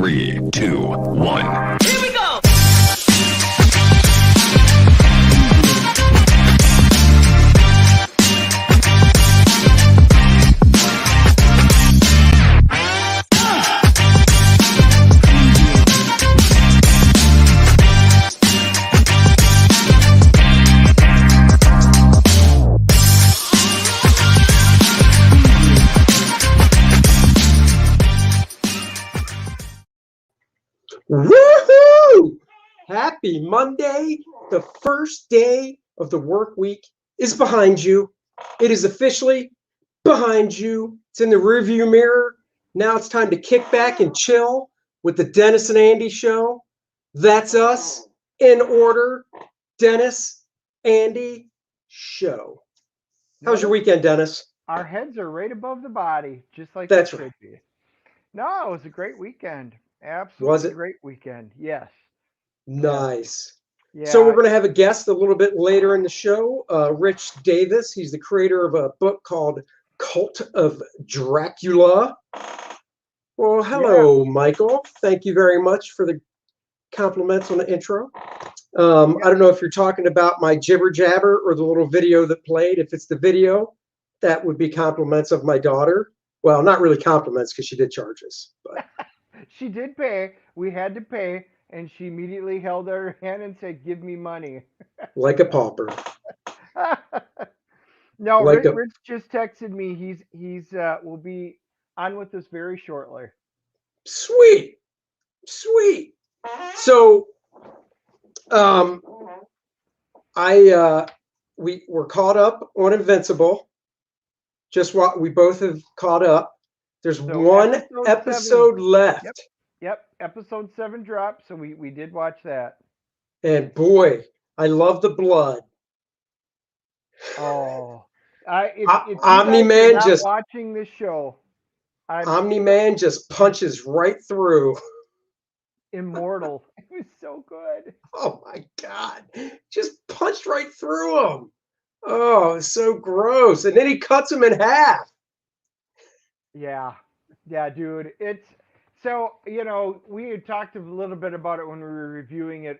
3, 2, 1. Here we go! Woohoo! Happy Monday. The first day of the work week is behind you. It is officially behind you. It's in the rearview mirror. Now it's time to kick back and chill with the Dennis and Andy show. That's us in order. Dennis, Andy, show. How was your weekend, Dennis? Our heads are right above the body, just like That's they should right. be. No, it was a great weekend. Absolutely Was it? Great weekend. Yes. Nice. Yeah. So we're going to have a guest a little bit later in the show, Rich Davis. He's the creator of a book called Cult of Dracula. Well, hello, Michael. Thank you very much for the compliments on the intro. I don't know if you're talking about my jibber jabber or the little video that played. If it's the video, that would be compliments of my daughter. Well, not really compliments because she did charge us. But. She did pay. We had to pay. And she immediately held out her hand and said, "Give me money." Like a pauper. No, Like Rich just texted me. He's will be on with us very shortly. Sweet. So, we were caught up on Invincible. Just what we both have caught up. There's one episode left. Yep. Episode 7 dropped, so we did watch that. And boy, I love the blood. Oh, Omni-Man just watching this show. Omni-Man just punches right through. Immortal. It was so good. Oh my God. Just punched right through him. Oh, it's so gross. And then he cuts him in half. Yeah, dude. It's so, we had talked a little bit about it when we were reviewing it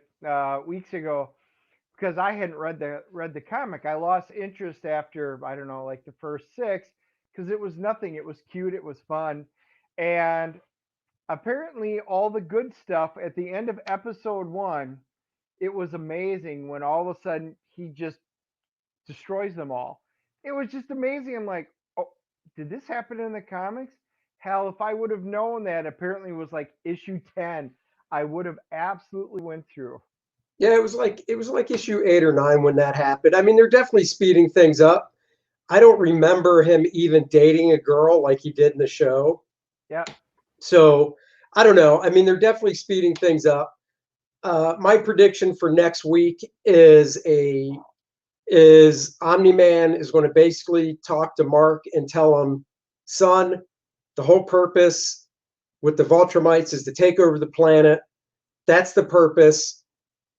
weeks ago, because I hadn't read the comic. I lost interest after, I don't know, like the first 6, because it was nothing. It was cute. It was fun. And apparently all the good stuff at the end of episode 1, it was amazing when all of a sudden he just destroys them all. It was just amazing. I'm like, oh, did this happen in the comics? Hell, if I would have known that apparently it was like issue 10, I would have absolutely went through. Yeah, it was like issue 8 or 9 when that happened. I mean, they're definitely speeding things up. I don't remember him even dating a girl like he did in the show. Yeah. So I don't know. I mean, they're definitely speeding things up. My prediction for next week is Omni-Man is going to basically talk to Mark and tell him, son, the whole purpose with the Viltrumites is to take over the planet. That's the purpose.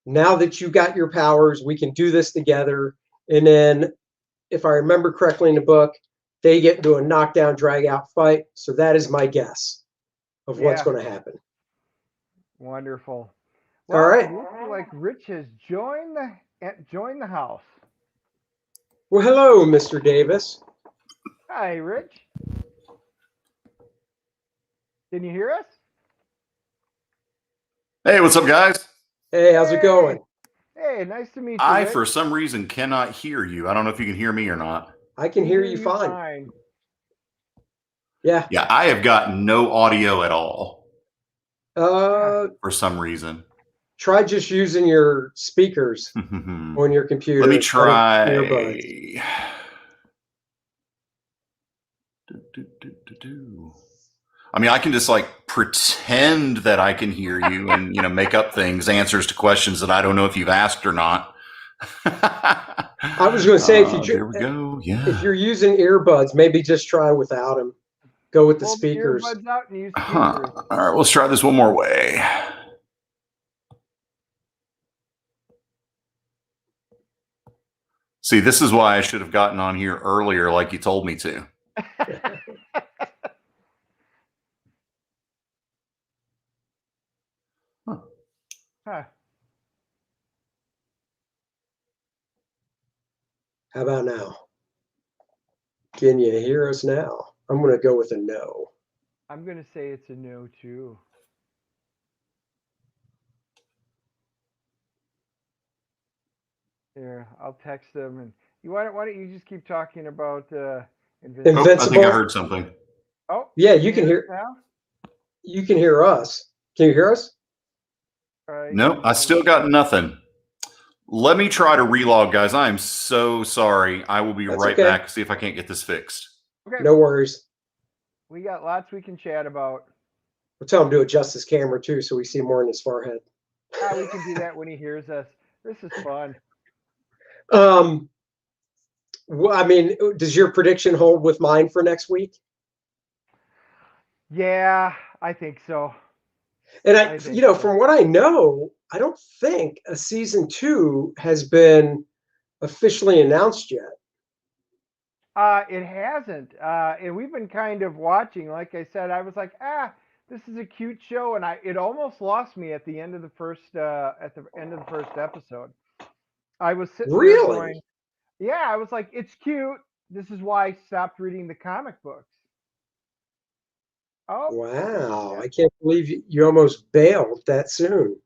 Now that you got your powers, we can do this together. And then, if I remember correctly in the book, they get into a knockdown, drag-out fight. So that is my guess of what's going to happen. Wonderful. Well, all right. It looks like Rich has joined the house. Well, hello, Mr. Davis. Hi, Rich. Can you hear us? Hey, what's up, guys? Hey, how's it going? Hey, nice to meet you. I, Rich. for some reason, cannot hear you. I don't know if you can hear me or not. I can hear you fine. Yeah. Yeah, I have got no audio at all. For some reason. Try just using your speakers on your computer. Let me try. I mean, I can just like pretend that I can hear you and, make up things, answers to questions that I don't know if you've asked or not. I was going to say, there we go. Yeah. If you're using earbuds, maybe just try without them. Go with the speakers. The earbuds out and use speakers. All right, let's try this one more way. See, this is why I should have gotten on here earlier, like you told me to. Huh. How about now? Can you hear us now? I'm going to go with a no. I'm going to say it's a no, too. Here, I'll text them. And why don't you just keep talking about Invincible? Oh, I think I heard something. Oh, yeah, you can hear. Now? You can hear us. Can you hear us? No, I still got nothing. Let me try to relog, guys. I am so sorry. I will be right back to see if I can't get this fixed. Okay. No worries. We got lots we can chat about. We'll tell him to adjust his camera too, so we see more in his forehead. We can do that when he hears us. This is fun. Well, I mean, does your prediction hold with mine for next week? Yeah, I think so. And from what I know, I don't think a season 2 has been officially announced yet. It hasn't. And we've been kind of watching. Like I said, I was like, this is a cute show, and it almost lost me at the end of the first episode. I was sitting there going, yeah, I was like, it's cute. This is why I stopped reading the comic books. Oh, wow! Yeah. I can't believe you almost bailed that soon.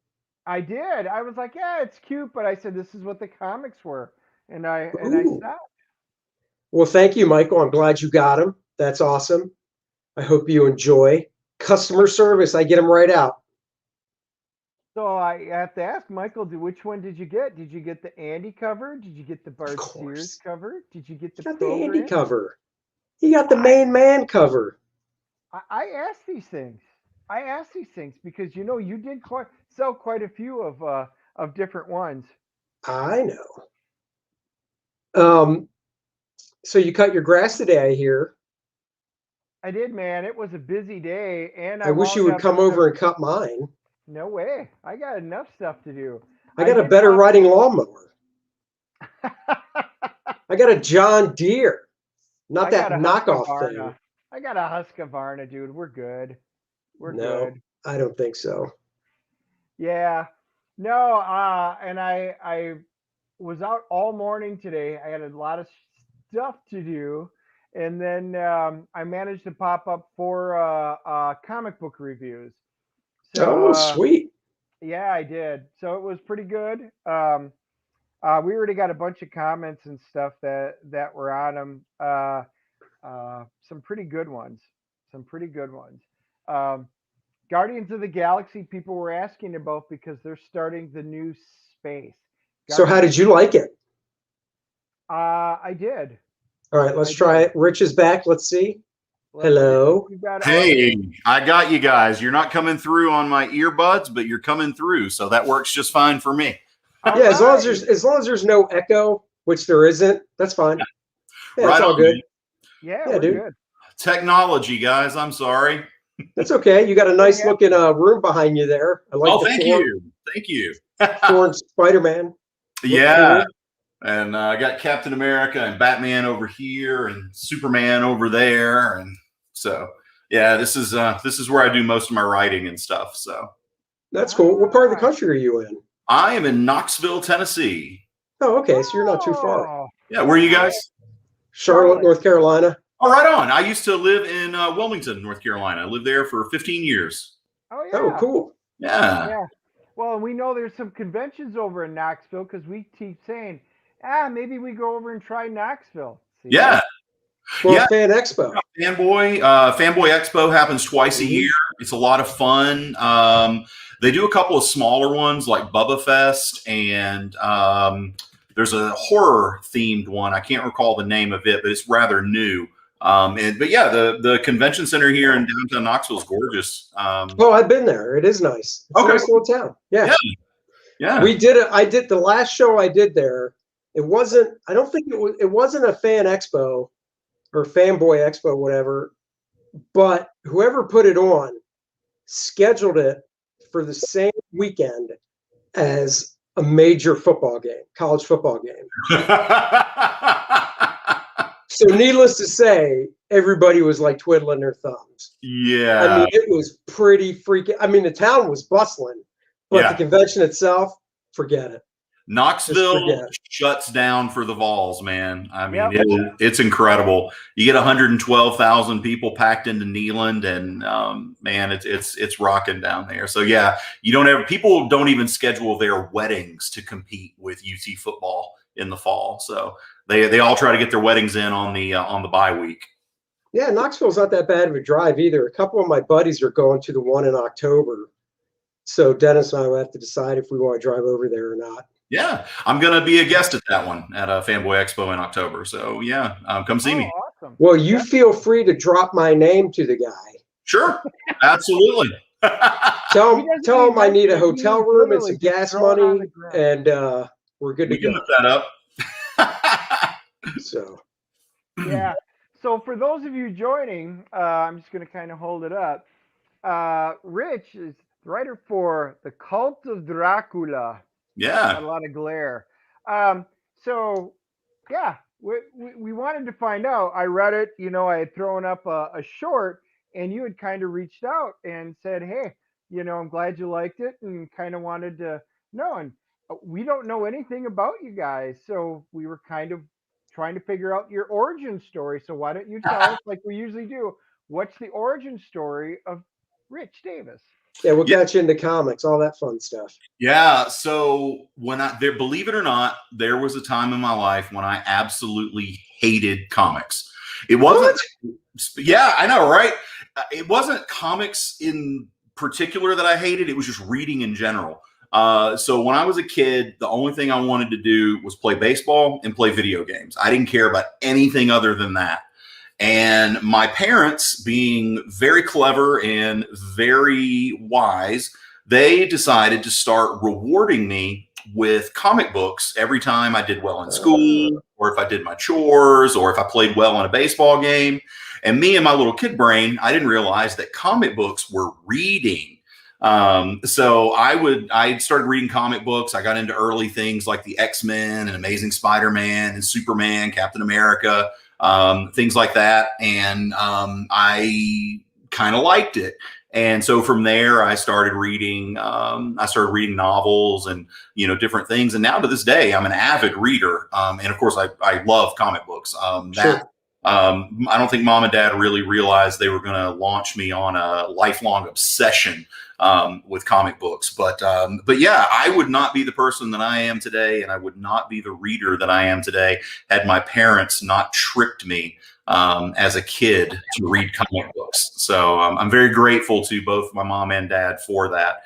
I did. I was like, yeah, it's cute, but I said this is what the comics were, and I stopped. Well, thank you, Michael. I'm glad you got them. That's awesome. I hope you enjoy customer service. I get them right out. So I have to ask Michael, which one did you get? Did you get the Andy cover? Did you get the Bart Sears cover? Did you get the Andy cover? You got the main man cover. I asked these things. Because you did sell quite a few of different ones. I know. So you cut your grass today, I hear. I did, man. It was a busy day, and I wish you would come over and cut mine. No way. I got enough stuff to do. I got a better riding lawnmower. I got a John Deere, not that knockoff thing. I got a Husqvarna, dude. We're good. We're good. I don't think so. Yeah. No, and I was out all morning today. I had a lot of stuff to do. And then I managed to pop up 4 comic book reviews. So, sweet. Yeah, I did. So it was pretty good. We already got a bunch of comments and stuff that were on them. Some pretty good ones. Guardians of the Galaxy, people were asking about because they're starting the new space. So how did you like it? I did. All right, let's try it. Rich is back. Let's see. Hello. Hey, I got you guys. You're not coming through on my earbuds, but you're coming through, so that works just fine for me. Yeah, as long as there's no echo, which there isn't, that's fine. Yeah, right, it's all good. Yeah, we're dude. Good. Technology, guys. I'm sorry. That's okay. You got a nice looking room behind you there. I like. Thank you. Thorn Spider-Man. Yeah. And I got Captain America and Batman over here and Superman over there. And so, yeah, this is where I do most of my writing and stuff. So that's cool. What part of the country are you in? I am in Knoxville, Tennessee. Oh, okay. So you're not too far. Yeah. Where are you guys? Charlotte, North Carolina. Oh, right on. I used to live in Wilmington, North Carolina. I lived there for 15 years. Oh, yeah. Oh, cool. Yeah. Well, we know there's some conventions over in Knoxville because we keep saying, maybe we go over and try Knoxville. See? Yeah. Well, Fan Expo. Fanboy Expo happens twice a year. It's a lot of fun. They do a couple of smaller ones like Bubba Fest, and there's a horror themed one. I can't recall the name of it, but it's rather new. But yeah, the convention center here in downtown Knoxville is gorgeous. I've been there. It is nice. It's a nice little town. Yeah. We did it. I did the last show I did there. It wasn't. I don't think it wasn't a fan expo or fanboy expo, whatever. But whoever put it on scheduled it for the same weekend as a major football game, college football game. So needless to say, everybody was like twiddling their thumbs. Yeah. I mean, it was pretty freaking. I mean, the town was bustling, But the convention itself, forget it. Knoxville shuts down for the Vols, man. I mean, it's incredible. You get 112,000 people packed into Neyland, and man, it's rocking down there. So yeah, people don't even schedule their weddings to compete with UT football in the fall. So they all try to get their weddings in on the bye week. Yeah, Knoxville's not that bad of a drive either. A couple of my buddies are going to the one in October. So Dennis and I will have to decide if we want to drive over there or not. Yeah, I'm going to be a guest at that one at a Fanboy Expo in October. So yeah, come see me. Awesome. Well, you feel free to drop my name to the guy. Sure, absolutely. Tell him I need a hotel room and some gas money, and we're good to go. We can look that up. So. Yeah. So for those of you joining, I'm just going to kind of hold it up. Rich is the writer for The Cult of Dracula. Yeah. A lot of glare. So, yeah, we wanted to find out. I read it. I had thrown up a short, and you had kind of reached out and said, hey, I'm glad you liked it and kind of wanted to know. And we don't know anything about you guys. So we were kind of trying to figure out your origin story. So why don't you tell us, like we usually do, what's the origin story of Rich Davis? Yeah, we'll get you into comics, all that fun stuff. Yeah. So believe it or not, there was a time in my life when I absolutely hated comics. It wasn't. Yeah, I know, right? It wasn't comics in particular that I hated. It was just reading in general. So when I was a kid, the only thing I wanted to do was play baseball and play video games. I didn't care about anything other than that. And my parents, being very clever and very wise, they decided to start rewarding me with comic books every time I did well in school, or if I did my chores, or if I played well in a baseball game. And me and my little kid brain, I didn't realize that comic books were reading. So I started reading comic books. I got into early things like the X-Men and Amazing Spider-Man and Superman, Captain America, things like that. And I kind of liked it. And so from there, I started reading novels and, different things. And now to this day, I'm an avid reader. And of course, I love comic books. Sure. I don't think mom and dad really realized they were going to launch me on a lifelong obsession with comic books. But yeah, I would not be the person that I am today, and I would not be the reader that I am today had my parents not tricked me as a kid to read comic books. So I'm very grateful to both my mom and dad for that.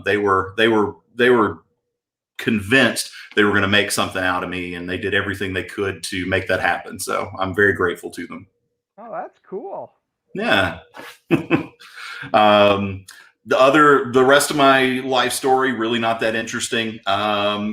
They were convinced they were going to make something out of me, and they did everything they could to make that happen. So I'm very grateful to them. Oh, that's cool. Yeah. The rest of my life story, really not that interesting.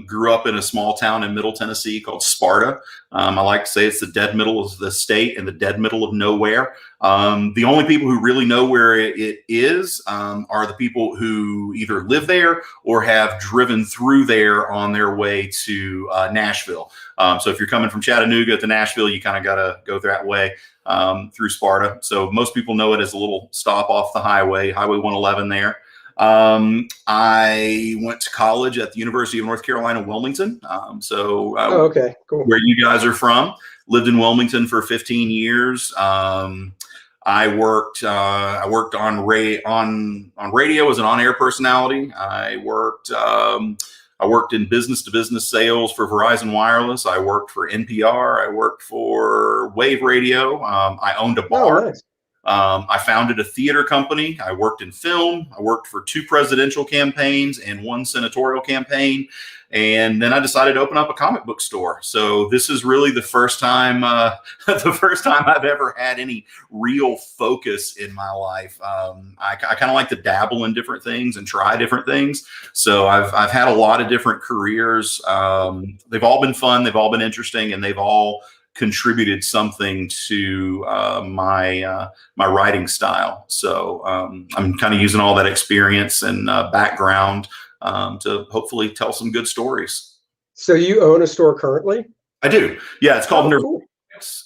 Grew up in a small town in Middle Tennessee called Sparta. I like to say it's the dead middle of the state and the dead middle of nowhere. The only people who really know where it is are the people who either live there or have driven through there on their way to Nashville. So if you're coming from Chattanooga to Nashville, you kind of got to go that way through Sparta. So most people know it as a little stop off the Highway 111 there. I went to college at the University of North Carolina, Wilmington. Okay, cool. Where you guys are from. Lived in Wilmington for 15 years. I worked on radio as an on-air personality. I worked in business-to-business sales for Verizon Wireless. I worked for NPR. I worked for Wave Radio. I owned a bar. Oh, nice. I founded a theater company. I worked in film. I worked for 2 presidential campaigns and 1 senatorial campaign. And then I decided to open up a comic book store. So this is really the first time I've ever had any real focus in my life. I kind of like to dabble in different things and try different things. So I've had a lot of different careers. They've all been fun. They've all been interesting, and they've all contributed something to my writing style. So I'm kind of using all that experience and background to hopefully tell some good stories. So you own a store currently? I do. Yeah, it's called Cool.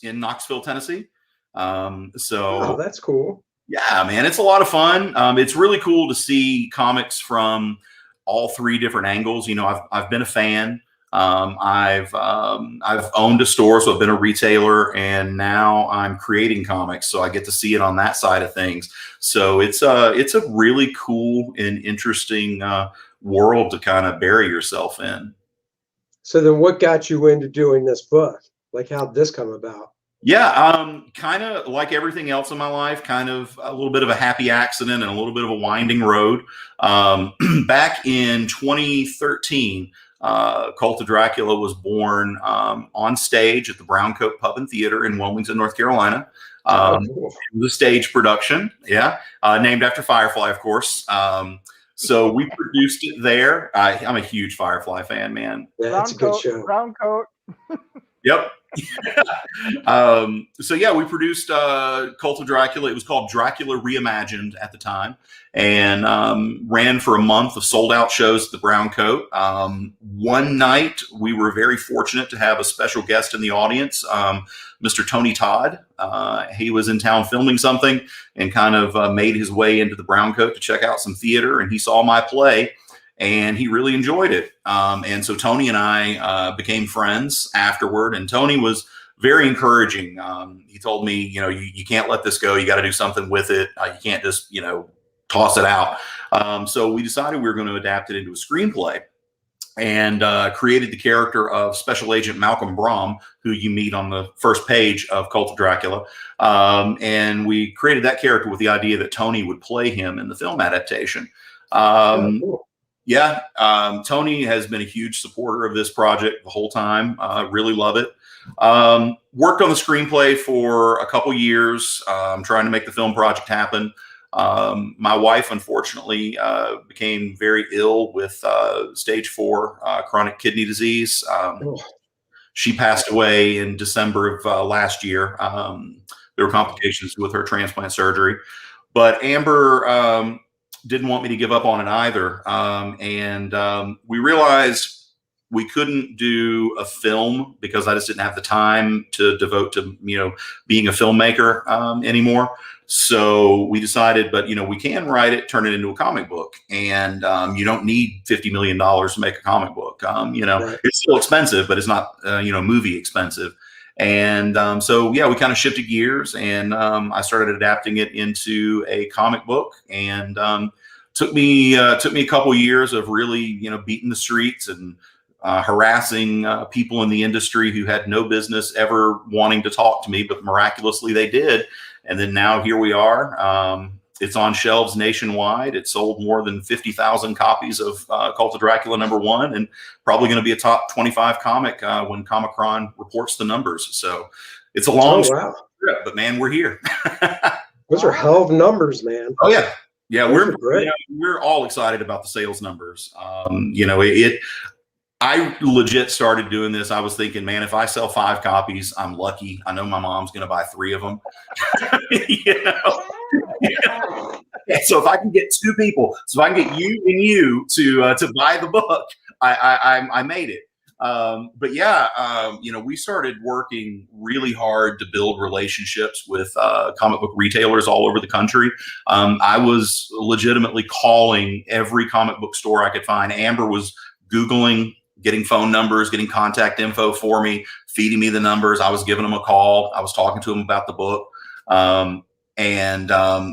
in Knoxville, Tennessee. Oh, that's cool. Yeah, man, it's a lot of fun. It's really cool to see comics from all three different angles. You know, I've been a fan. I've owned a store, so I've been a retailer, and now I'm creating comics, so I get to see it on that side of things. So it's a really cool and interesting world to kind of bury yourself in. So then what got you into doing this book? Like, how'd this come about? Yeah, kind of like everything else in my life, kind of a little bit of a happy accident and a little bit of a winding road. Back in 2013, Cult of Dracula was born on stage at the Brown Coat Pub and Theater in Wilmington, North Carolina. It was a stage production, named after Firefly, of course. So we produced it there. I'm a huge Firefly fan, man. Yeah, it's a good show. Brown coat. Yep. So yeah, we produced Cult of Dracula. It was called Dracula Reimagined at the time, and ran for a month of sold out shows at the Brown Coat. One night, we were very fortunate to have a special guest in the audience, Mr. Tony Todd. He was in town filming something and kind of made his way into the Brown Coat to check out some theater, and he saw my play. And he really enjoyed it. And so Tony and I became friends afterward. And Tony was very encouraging. He told me, you know, you can't let this go. You got to do something with it. You can't just, you know, toss it out. So we decided we were going to adapt it into a screenplay, and created the character of Special Agent Malcom Bram, who you meet on the first page of Cult of Dracula. And we created that character with the idea that Tony would play him in the film adaptation. Cool. Yeah, Tony has been a huge supporter of this project the whole time. Really love it. Worked on the screenplay for a couple years, trying to make the film project happen. My wife, unfortunately, became very ill with stage 4 chronic kidney disease. She passed away in December of last year. There were complications with her transplant surgery. But Amber didn't want me to give up on it either. And we realized we couldn't do a film because I just didn't have the time to devote to, you know, being a filmmaker anymore. So we decided, but, you know, we can write it, turn it into a comic book. And you don't need $50 million to make a comic book. You know, right. It's still expensive, but it's not, you know, movie expensive. And so, yeah, we kind of shifted gears, and I started adapting it into a comic book, and took me a couple of years of really, you know, beating the streets and harassing people in the industry who had no business ever wanting to talk to me, but miraculously they did. And then now here we are. It's on shelves nationwide. It sold more than 50,000 copies of Cult of Dracula #1, and probably going to be a top 25 comic when Comic-Con reports the numbers. So it's a long wow. trip, but man, we're here. Those are hell of numbers, man. Oh yeah. Yeah, great. We're all excited about the sales numbers. You know, I legit started doing this. I was thinking, man, if I sell 5 copies, I'm lucky. I know my mom's going to buy 3 of them. You know? Yeah, so if I can get 2 people, so if I can get you and you to buy the book, I made it. But yeah, you know, we started working really hard to build relationships with comic book retailers all over the country. I was legitimately calling every comic book store I could find. Amber was Googling, getting phone numbers, getting contact info for me, feeding me the numbers. I was giving them a call. I was talking to them about the book. And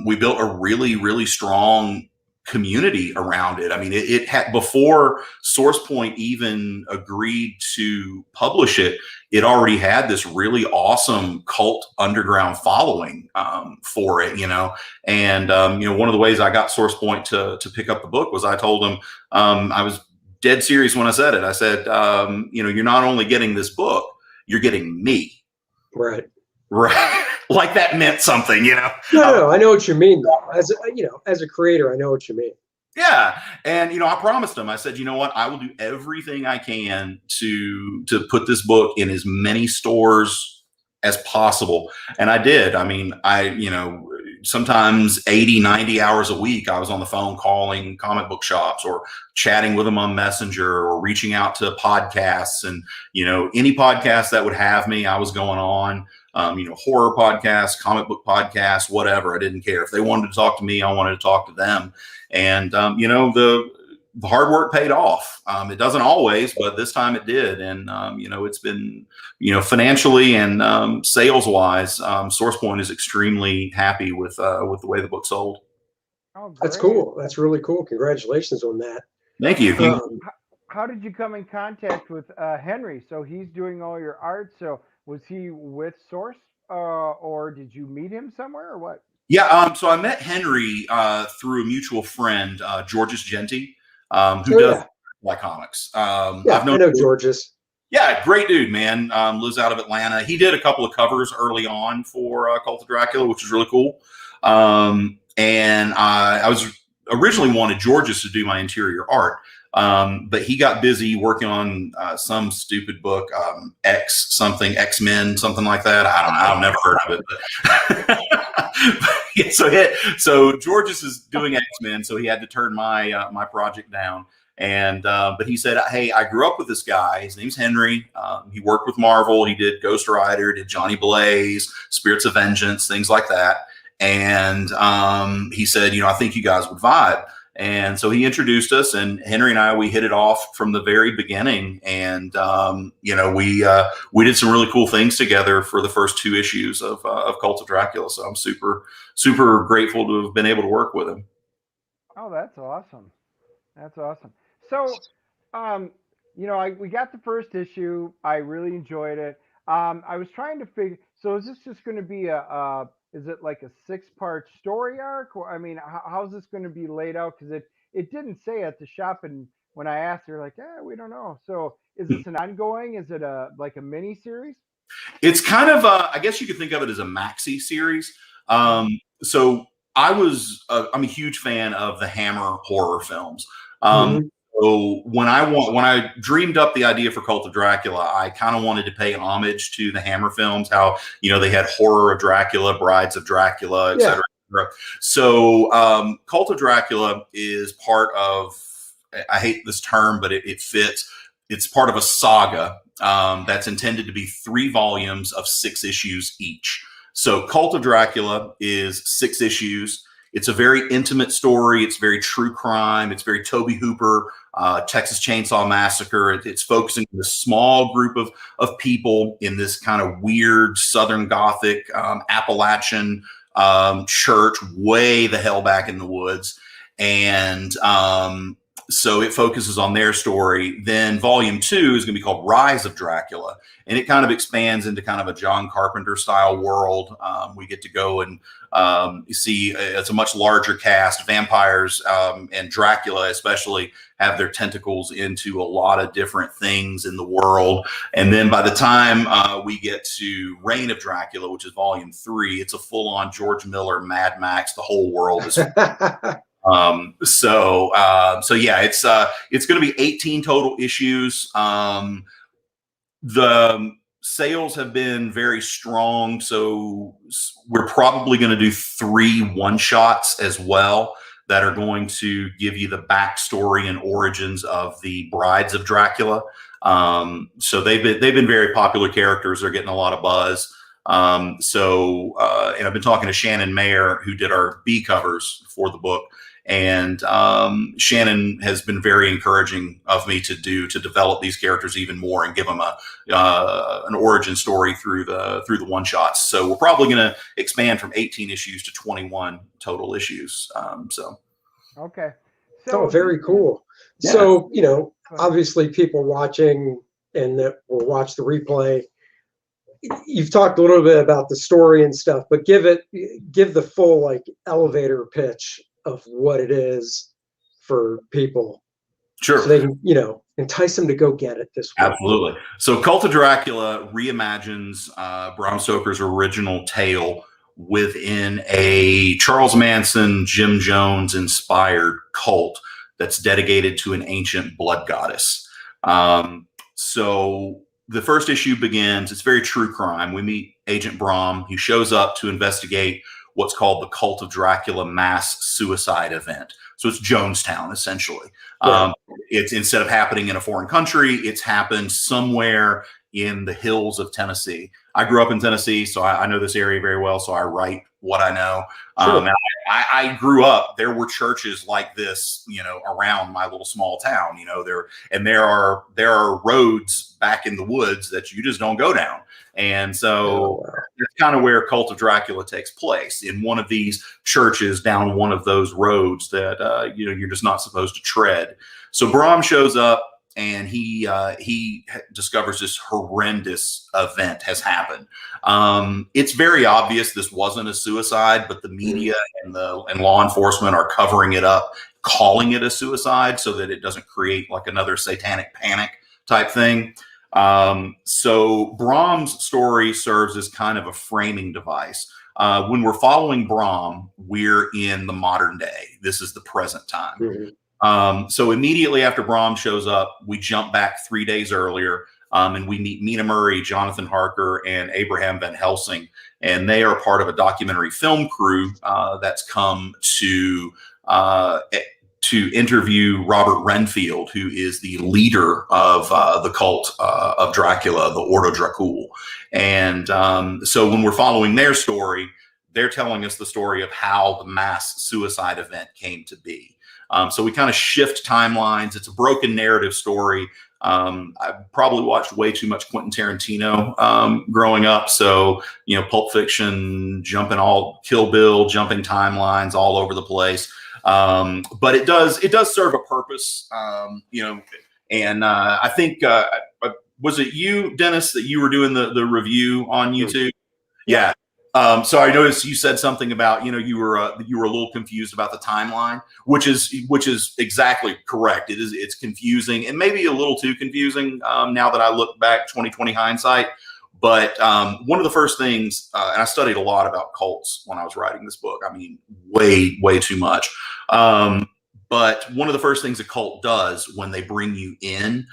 we built a really, really strong community around it. I mean, it had, before SourcePoint even agreed to publish it, it already had this really awesome cult underground following for it, you know. And you know, one of the ways I got SourcePoint to pick up the book was I told them, I was dead serious when I said it. I said, you know, you're not only getting this book, you're getting me. Right. Right. Like that meant something, you know? No, I know what you mean, though. As a creator, I know what you mean. Yeah. And, you know, I promised him, I said, you know what, I will do everything I can to put this book in as many stores as possible. And I did. I mean, you know, sometimes 80, 90 hours a week, I was on the phone calling comic book shops or chatting with them on Messenger or reaching out to podcasts. And, you know, any podcast that would have me, I was going on. You know, horror podcasts, comic book podcasts, whatever. I didn't care. If they wanted to talk to me, I wanted to talk to them. And, you know, the hard work paid off. It doesn't always, but this time it did. And, it's been, financially and sales wise, SourcePoint is extremely happy with the way the book sold. Oh, That's great. cool. That's really cool. Congratulations on that. Thank you. How did you come in contact with Henry? So he's doing all your art. So was he with Source, or did you meet him somewhere, or what? Yeah, so I met Henry through a mutual friend, Georges Genti, who does Black comics. I know Georges. Yeah, great dude, man. Lives out of Atlanta. He did a couple of covers early on for Cult of Dracula, which is really cool. And I was originally wanted Georges to do my interior art, but he got busy working on some stupid book, X-Men, something like that. I don't know. I've never heard of it. But so Georges is doing X-Men, so he had to turn my my project down. And but he said, "Hey, I grew up with this guy. His name's Henry. He worked with Marvel. He did Ghost Rider, did Johnny Blaze, Spirits of Vengeance, things like that." And he said, I think you guys would vibe. And so he introduced us, and Henry and I, we hit it off from the very beginning. And, we did some really cool things together for the first 2 issues of Cult of Dracula. So I'm super, super grateful to have been able to work with him. Oh, that's awesome. That's awesome. So, we got the first issue. I really enjoyed it. I was trying to figure, so is this just going to be is it like a 6-part story arc? Or, I mean, how's this going to be laid out? Because it didn't say at the shop, and when I asked, they're like, we don't know. So is this an ongoing? Is it like a mini series? It's kind of, I guess you could think of it as a maxi series. So I'm a huge fan of the Hammer horror films. So when I dreamed up the idea for Cult of Dracula, I kind of wanted to pay homage to the Hammer films, how, they had Horror of Dracula, Brides of Dracula, et cetera. So Cult of Dracula is part of, I hate this term, but it fits. It's part of a saga that's intended to be 3 volumes of 6 issues each. So Cult of Dracula is 6 issues. It's a very intimate story. It's very true crime. It's very Tobe Hooper, Texas Chainsaw Massacre. It's focusing on a small group of people in this kind of weird Southern Gothic Appalachian church way the hell back in the woods. And so it focuses on their story. Then volume 2 is going to be called Rise of Dracula. And it kind of expands into kind of a John Carpenter style world. We get to go and you see it's a much larger cast. Vampires and Dracula especially have their tentacles into a lot of different things in the world. And then by the time we get to Reign of Dracula, which is volume 3, it's a full-on George Miller, Mad Max. The whole world is so yeah, it's going to be 18 total issues. The sales have been very strong, so we're probably going to do 3 one-shots as well that are going to give you the backstory and origins of the Brides of Dracula. So they've been very popular characters. They're getting a lot of buzz. And I've been talking to Shannon Mayer, who did our B covers for the book. And Shannon has been very encouraging of me to develop these characters even more and give them an origin story through the one shots. So we're probably going to expand from 18 issues to 21 total issues. Okay. So very cool. Yeah. So obviously people watching and that will watch the replay. You've talked a little bit about the story and stuff, but give the full elevator pitch of what it is for people. Sure. So they can, entice them to go get it this way. Absolutely. So Cult of Dracula reimagines Bram Stoker's original tale within a Charles Manson, Jim Jones inspired cult that's dedicated to an ancient blood goddess. So the first issue begins, it's very true crime. We meet Agent Bram. He shows up to investigate what's called the Cult of Dracula mass suicide event. So it's Jonestown, essentially. Right. It's instead of happening in a foreign country, it's happened somewhere in the hills of Tennessee. I grew up in Tennessee, so I know this area very well. So I write what I know. Sure. And I grew up. There were churches like this, around my little small town. There are roads back in the woods that you just don't go down. And so that's kind of where Cult of Dracula takes place, in one of these churches down one of those roads that you're just not supposed to tread. So Bram shows up, and he discovers this horrendous event has happened. It's very obvious this wasn't a suicide, but the media and law enforcement are covering it up, calling it a suicide so that it doesn't create like another satanic panic type thing. So Bram's story serves as kind of a framing device. When we're following Bram, we're in the modern day. This is the present time. Mm-hmm. So immediately after Bram shows up, we jump back 3 days earlier, and we meet Mina Murray, Jonathan Harker, and Abraham Van Helsing. And they are part of a documentary film crew that's come to interview Robert Renfield, who is the leader of the cult of Dracula, the Ordo Dracul. And so when we're following their story, they're telling us the story of how the mass suicide event came to be. So we kind of shift timelines. It's a broken narrative story. I probably watched way too much Quentin Tarantino growing up. So, Pulp Fiction, Kill Bill, jumping timelines all over the place. But it does serve a purpose, and I think, was it you, Dennis, that you were doing the review on YouTube? Yeah. So I noticed you said something about, you were a little confused about the timeline, which is exactly correct. It's confusing, and maybe a little too confusing now that I look back, 2020 hindsight. But one of the first things, and I studied a lot about cults when I was writing this book. I mean, way, way too much. But one of the first things a cult does when they bring you in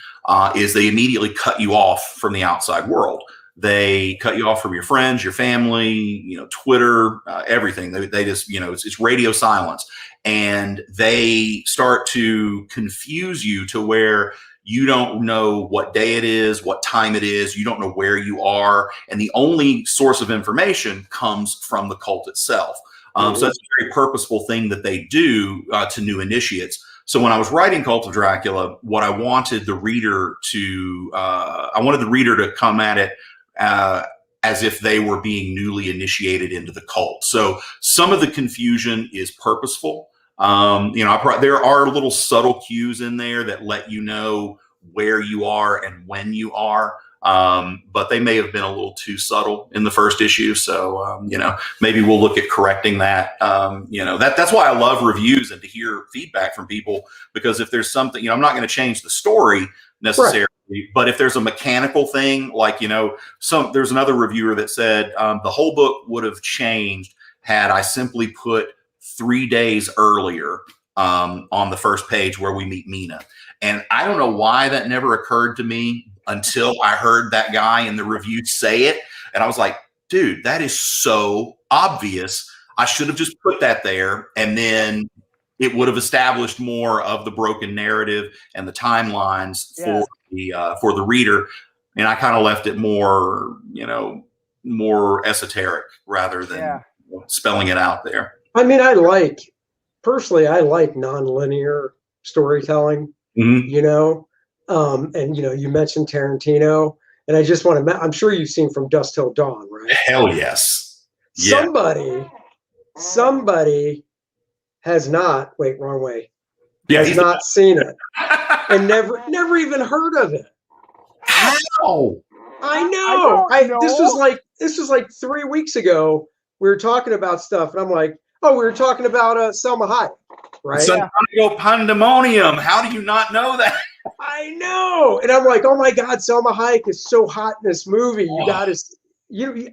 is they immediately cut you off from the outside world. They cut you off from your friends, your family, Twitter, everything. They just, it's radio silence. And they start to confuse you to where you don't know what day it is, what time it is. You don't know where you are. And the only source of information comes from the cult itself. So that's a very purposeful thing that they do to new initiates. So when I was writing Cult of Dracula, what I wanted the reader to come at it as if they were being newly initiated into the cult. So some of the confusion is purposeful. There are little subtle cues in there that let you know where you are and when you are. But they may have been a little too subtle in the first issue. So, maybe we'll look at correcting that. That's why I love reviews and to hear feedback from people, because if there's something, I'm not going to change the story necessarily. Right. But if there's a mechanical thing, like, there's another reviewer that said the whole book would have changed had I simply put 3 days earlier on the first page where we meet Mina. And I don't know why that never occurred to me until I heard that guy in the review say it. And I was like, dude, that is so obvious. I should have just put that there, and then it would have established more of the broken narrative and the timelines for the reader. And I kind of left it more, more esoteric rather than spelling it out there. I mean, personally, I like nonlinear storytelling, and, you mentioned Tarantino, and I just want to, I'm sure you've seen From Dusk Till Dawn, right? Hell yes. Yeah. Somebody has not, wrong way. Yeah, has not seen it and never even heard of it. How? I know. This was like 3 weeks ago. We were talking about stuff, and I'm like, we were talking about Selma Hayek, right? Pandemonium. How do you not know that? I know. And I'm like, oh my God, Selma Hayek is so hot in this movie. You got to.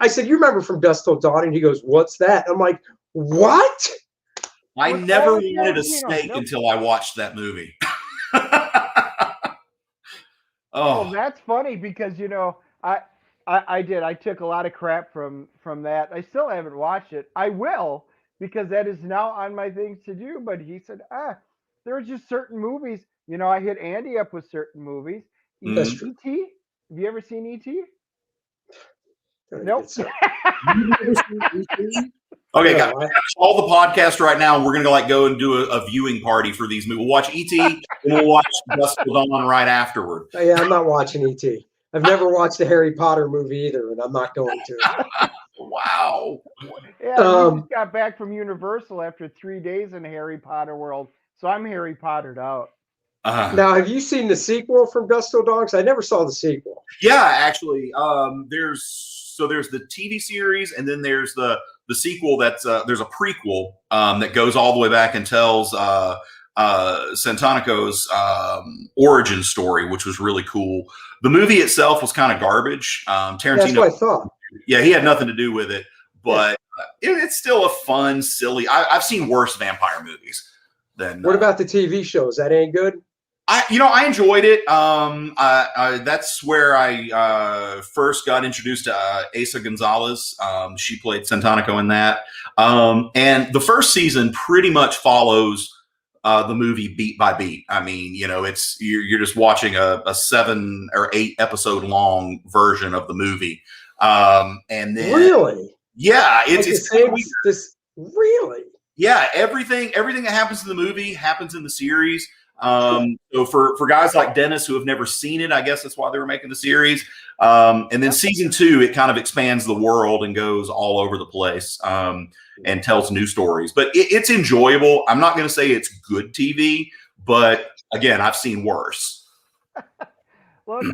I said, you remember From Dusk Till Dawn? And he goes, what's that? I'm like, what? I never wanted a snake until I watched that movie. Oh, that's funny because I did. I took a lot of crap from that. I still haven't watched it. I will, because that is now on my things to do. But he said, there are just certain movies. I hit Andy up with certain movies. E.T. Have you ever seen E.T.? Don't Nope. get started. Okay, No, guys, all the podcast right now. We're gonna go and do a viewing party for these movies. We'll watch ET and we'll watch Dusk Till Dawn right afterward. Yeah, I'm not watching E.T. I've never watched a Harry Potter movie either, and I'm not going to. Wow. Yeah, we just got back from Universal after 3 days in Harry Potter World, so I'm Harry Pottered out. Now, have you seen the sequel from Dusk Till Dawn? I never saw the sequel. Yeah, actually, there's the TV series, and then there's the sequel. That's there's a prequel that goes all the way back and tells Santanico's origin story, which was really cool. The movie itself was kind of garbage. Tarantino, That's what I thought. Yeah, he had nothing to do with it, but it's still a fun, silly. I've seen worse vampire movies than. What about the TV shows? That ain't good. I enjoyed it. That's where I first got introduced to Asa Gonzalez. She played Santanico in that. And the first season pretty much follows the movie beat by beat. I mean, it's you're just watching a 7 or 8 episode long version of the movie. And then Really? Yeah, it's the same. This really? Yeah, everything that happens in the movie happens in the series. So for guys like Dennis who have never seen it, I guess that's why they were making the series. And then season 2, it kind of expands the world and goes all over the place and tells new stories. But it's enjoyable. I'm not going to say it's good TV, but again, I've seen worse. Look,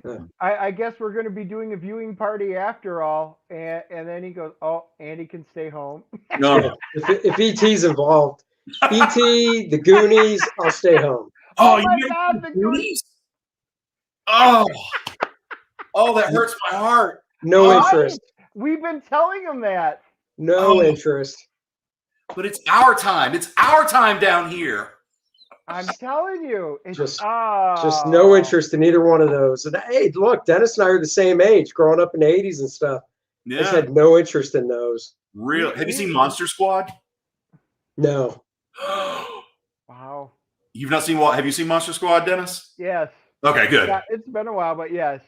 I guess we're going to be doing a viewing party after all. And then he goes, "Oh, Andy can stay home." No. If ET's involved, ET, the Goonies, I'll stay home. Oh, my you God, the Goonies? Oh, that hurts my heart. No interest. We've been telling him that. No interest. But it's our time. It's our time down here. I'm telling you, it's Just no interest in either one of those. And hey, look, Dennis and I are the same age, growing up in the 80s and stuff. Yeah. Just had no interest in those. Real? Have you seen Monster Squad? No. Wow. You've not seen what? Have you seen Monster Squad, Dennis? Yes. Okay, good. Yeah, it's been a while, but yes.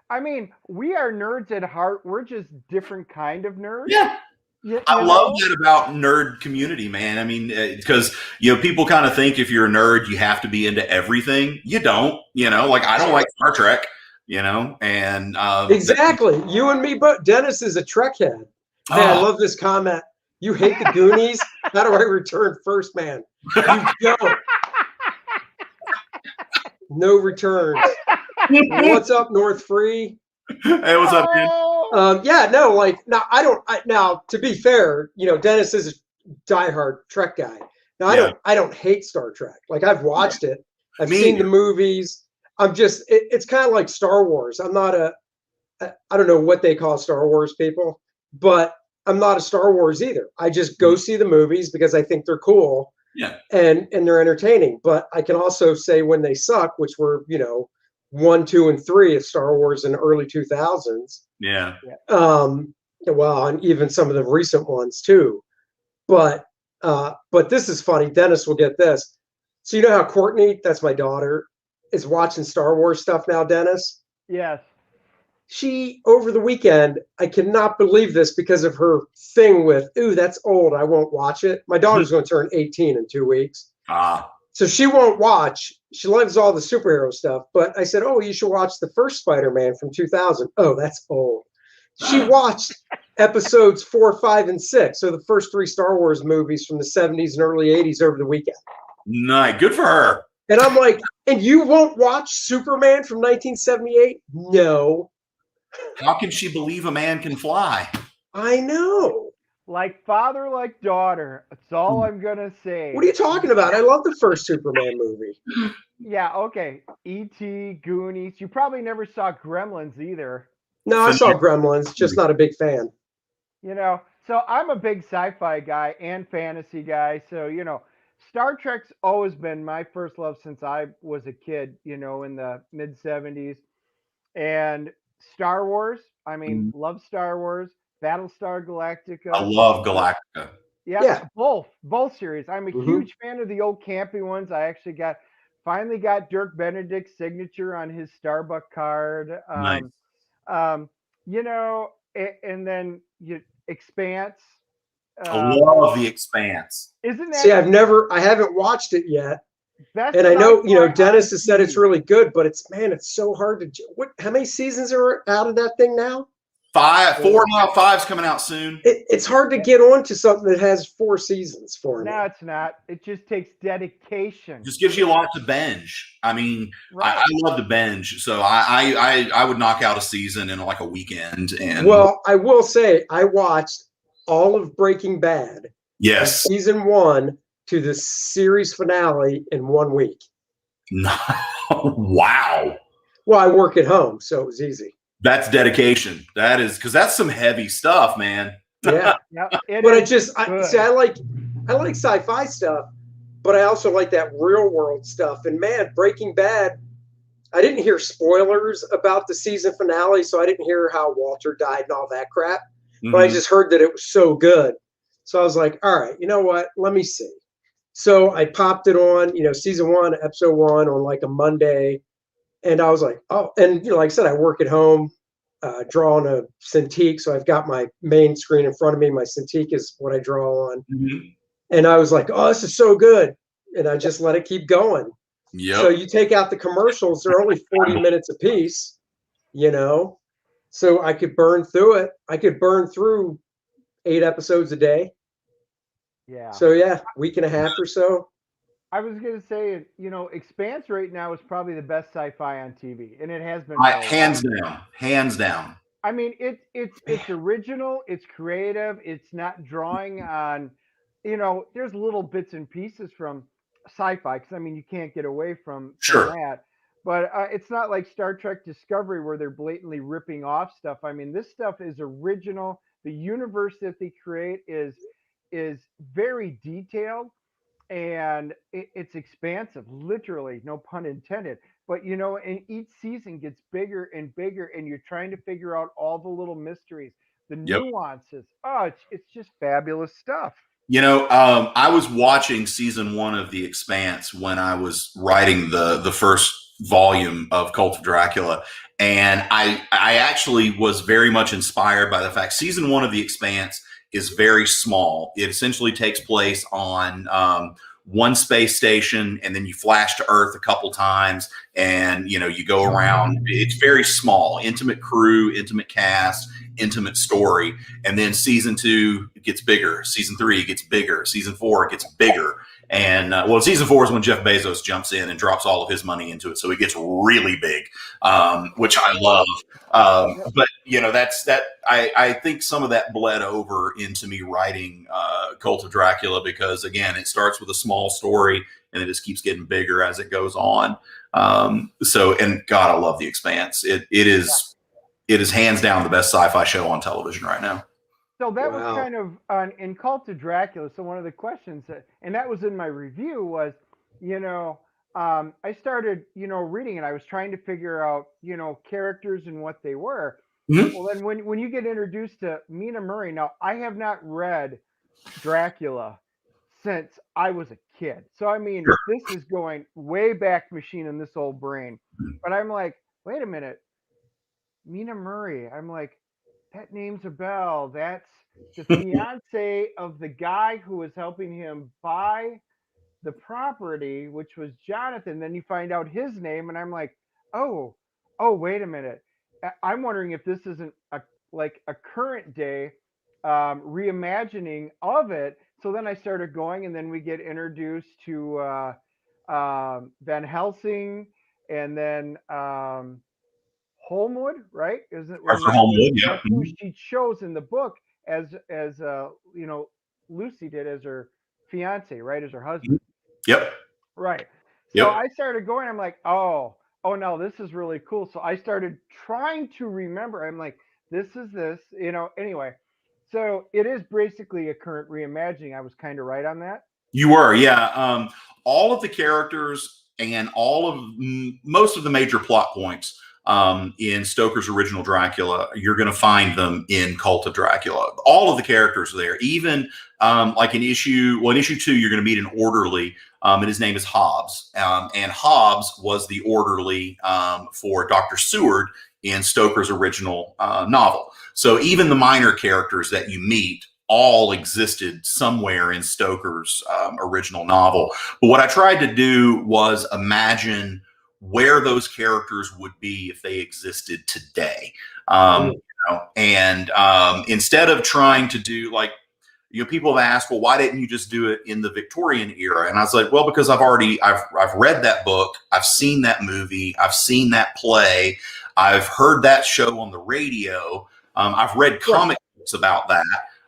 I mean, we are nerds at heart. We're just different kind of nerds. Yeah. I love that about nerd community, man. I mean, because people kind of think if you're a nerd, you have to be into everything. You don't. Like I don't like Star Trek. And exactly. You and me, but Dennis is a Trek head. Hey, I love this comment. You hate the Goonies? How do I return first, man? You don't. No returns. What's up, North Free? Hey, what's up, man? Now, to be fair, Dennis is a diehard Trek guy. Now, I don't hate Star Trek. Like, I've watched it. I've seen the movies. It's kind of like Star Wars. I'm not I don't know what they call Star Wars people, but I'm not a Star Wars either. I just go see the movies because I think they're cool. Yeah. And they're entertaining. But I can also say when they suck, which were, 1, 2, and 3 of Star Wars in the early 2000s. Yeah. Well, and even some of the recent ones too. But this is funny. Dennis will get this. So you know how Courtney, that's my daughter, is watching Star Wars stuff now, Dennis? Yes. She, over the weekend, I cannot believe this because of her thing with, ooh, that's old, I won't watch it. My daughter's going to turn 18 in 2 weeks. So she won't watch. She loves all the superhero stuff. But I said, oh, you should watch the first Spider-Man from 2000. Oh, that's old. She watched episodes 4, 5, and 6. So the first 3 Star Wars movies from the 70s and early 80s over the weekend. Nice. Good for her. And I'm like, and you won't watch Superman from 1978? No. How can she believe a man can fly? I know. Like father, like daughter. That's all I'm going to say. What are you talking about? I love the first Superman movie. Yeah, okay. E.T., Goonies. You probably never saw Gremlins either. No, I saw Gremlins, just not a big fan. So I'm a big sci-fi guy and fantasy guy. So, Star Trek's always been my first love since I was a kid, in the mid-70s. And Star Wars, love Star Wars. Battlestar Galactica. I love Galactica. Yeah, both series. I'm a huge fan of the old campy ones. I actually got finally got Dirk Benedict's signature on his Starbucks card. Nice. And then Expanse. I love The Expanse. Isn't that? See, I haven't watched it yet. Best And I know, Dennis on has said it's TV. really good, but it's so hard to. How many seasons are out of that thing now? 4 now. 5's coming out soon. It's hard to get onto something that has 4 seasons for me. No, it's not. It just takes dedication. Just gives you a lot to binge. I mean, Right. I love to binge, so I would knock out a season in like a weekend. And Well, I will say I watched all of Breaking Bad, yes, season 1 to the series finale in 1 week. no, wow, Well, I work at home, so it was easy. that's dedication. That is, because that's some heavy stuff, man. Yeah, Yep, but good. I like sci-fi stuff, but I also like that real world stuff. And man, Breaking Bad, I didn't hear spoilers about the season finale, so I didn't hear how Walter died and all that crap. But I just heard that it was so good. So I was like, all right, you know what? Let me see. So I popped it on, season 1, episode 1 on like a Monday. And I was like, oh, and like I said, I work at home, drawing a Cintiq. So I've got my main screen in front of me. My Cintiq is what I draw on. And I was like, oh, this is so good. And I just let it keep going. Yep. So you take out the commercials, they're only 40 minutes a piece, so I could burn through it. I could burn through 8 episodes a day. Yeah. So yeah, week and a half or so. I was going to say, Expanse right now is probably the best sci-fi on TV, and it has been. Hands down. I mean, it's original, it's creative, it's not drawing on, there's little bits and pieces from sci-fi, because I mean, you can't get away from that. But it's not like Star Trek Discovery where they're blatantly ripping off stuff. I mean, this stuff is original. The universe that they create is very detailed, and it's expansive, literally, no pun intended. But and each season gets bigger and bigger, and you're trying to figure out all the little mysteries, the nuances. Oh, it's just fabulous stuff. I was watching season 1 of The Expanse when I was writing the first volume of Cult of Dracula, and I actually was very much inspired by the fact season 1 of The Expanse is very small. It essentially takes place on one space station, and then you flash to Earth a couple times, and you go around. It's very small, intimate crew, intimate cast, intimate story. And then season 2 gets bigger, season 3 gets bigger, season 4 gets bigger. And season 4 is when Jeff Bezos jumps in and drops all of his money into it, so it gets really big, which I love. But that's that. I think some of that bled over into me writing Cult of Dracula, because again, it starts with a small story and it just keeps getting bigger as it goes on. And God, I love The Expanse. It is hands down the best sci-fi show on television right now. So that was kind of in Cult of Dracula. So one of the questions and that was in my review was, I started, reading and I was trying to figure out, characters and what they were. Mm-hmm. Well, then when you get introduced to Mina Murray, now I have not read Dracula since I was a kid. So, I mean, This is going way back machine in this old brain. But I'm like, wait a minute, Mina Murray. I'm like, that name's a bell. That's the fiance of the guy who was helping him buy the property, which was Jonathan. Then you find out his name, and I'm like, oh, wait a minute. I'm wondering if this isn't a current day reimagining of it. So then I started going, and then we get introduced to Van Helsing, and then Holmwood, right? Isn't Arthur Holmwood? Yeah. Who she chose in the book as Lucy did as her fiance, right? As her husband. Yep. Right. So I started going. I'm like, oh no, this is really cool. So I started trying to remember. I'm like, this is this, Anyway, so it is basically a current reimagining. I was kind of right on that. You were, yeah. All of the characters and most of the major plot points in Stoker's original Dracula, you're going to find them in Cult of Dracula. All of the characters are there. Even like in issue 2, you're going to meet an orderly, and his name is Hobbs. And Hobbs was the orderly for Dr. Seward in Stoker's original novel. So even the minor characters that you meet all existed somewhere in Stoker's original novel. But what I tried to do was imagine where those characters would be if they existed today. And instead of trying to do like, people have asked, well, why didn't you just do it in the Victorian era? And I was like, well, because I've read that book. I've seen that movie. I've seen that play. I've heard that show on the radio. I've read comic books about that.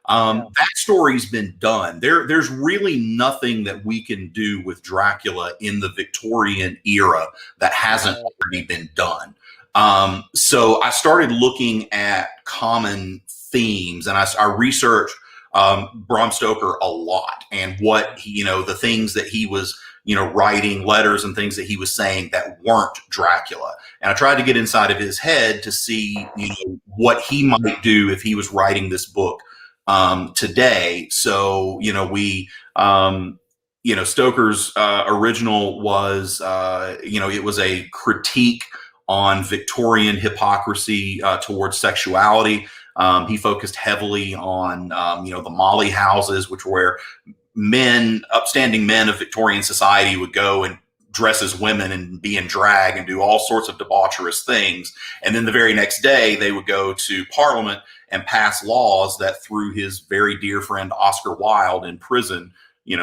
That story's been done. There's really nothing that we can do with Dracula in the Victorian era that hasn't already been done. So I started looking at common themes, and I researched Bram Stoker a lot, and what the things that he was writing, letters and things that he was saying that weren't Dracula. And I tried to get inside of his head to see what he might do if he was writing this book today. So Stoker's original was it was a critique on Victorian hypocrisy towards sexuality. He focused heavily on the Molly houses, which were where upstanding men of Victorian society would go and dress as women and be in drag and do all sorts of debaucherous things. And then the very next day, they would go to Parliament and pass laws that threw his very dear friend Oscar Wilde in prison,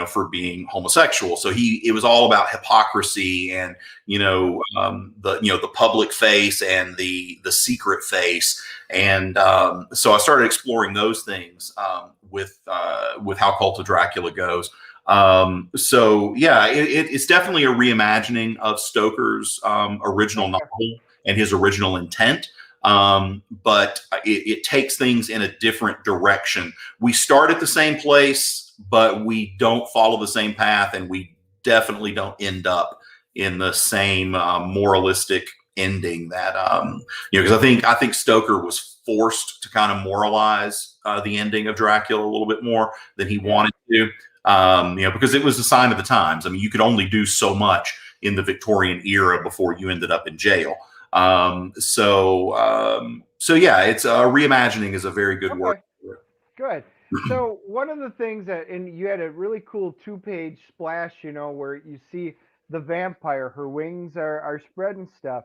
for being homosexual. So it was all about hypocrisy and, the public face and the secret face. And so I started exploring those things with how Cult of Dracula goes. It's definitely a reimagining of Stoker's original novel and his original intent. But it takes things in a different direction. We start at the same place, but we don't follow the same path, and we definitely don't end up in the same moralistic ending that because I think Stoker was forced to kind of moralize the ending of Dracula a little bit more than he wanted to, because it was a sign of the times. I mean, you could only do so much in the Victorian era before you ended up in jail. It's reimagining is a very good word. Good. So one of the things and you had a really cool 2-page splash, where you see the vampire, her wings are spread and stuff.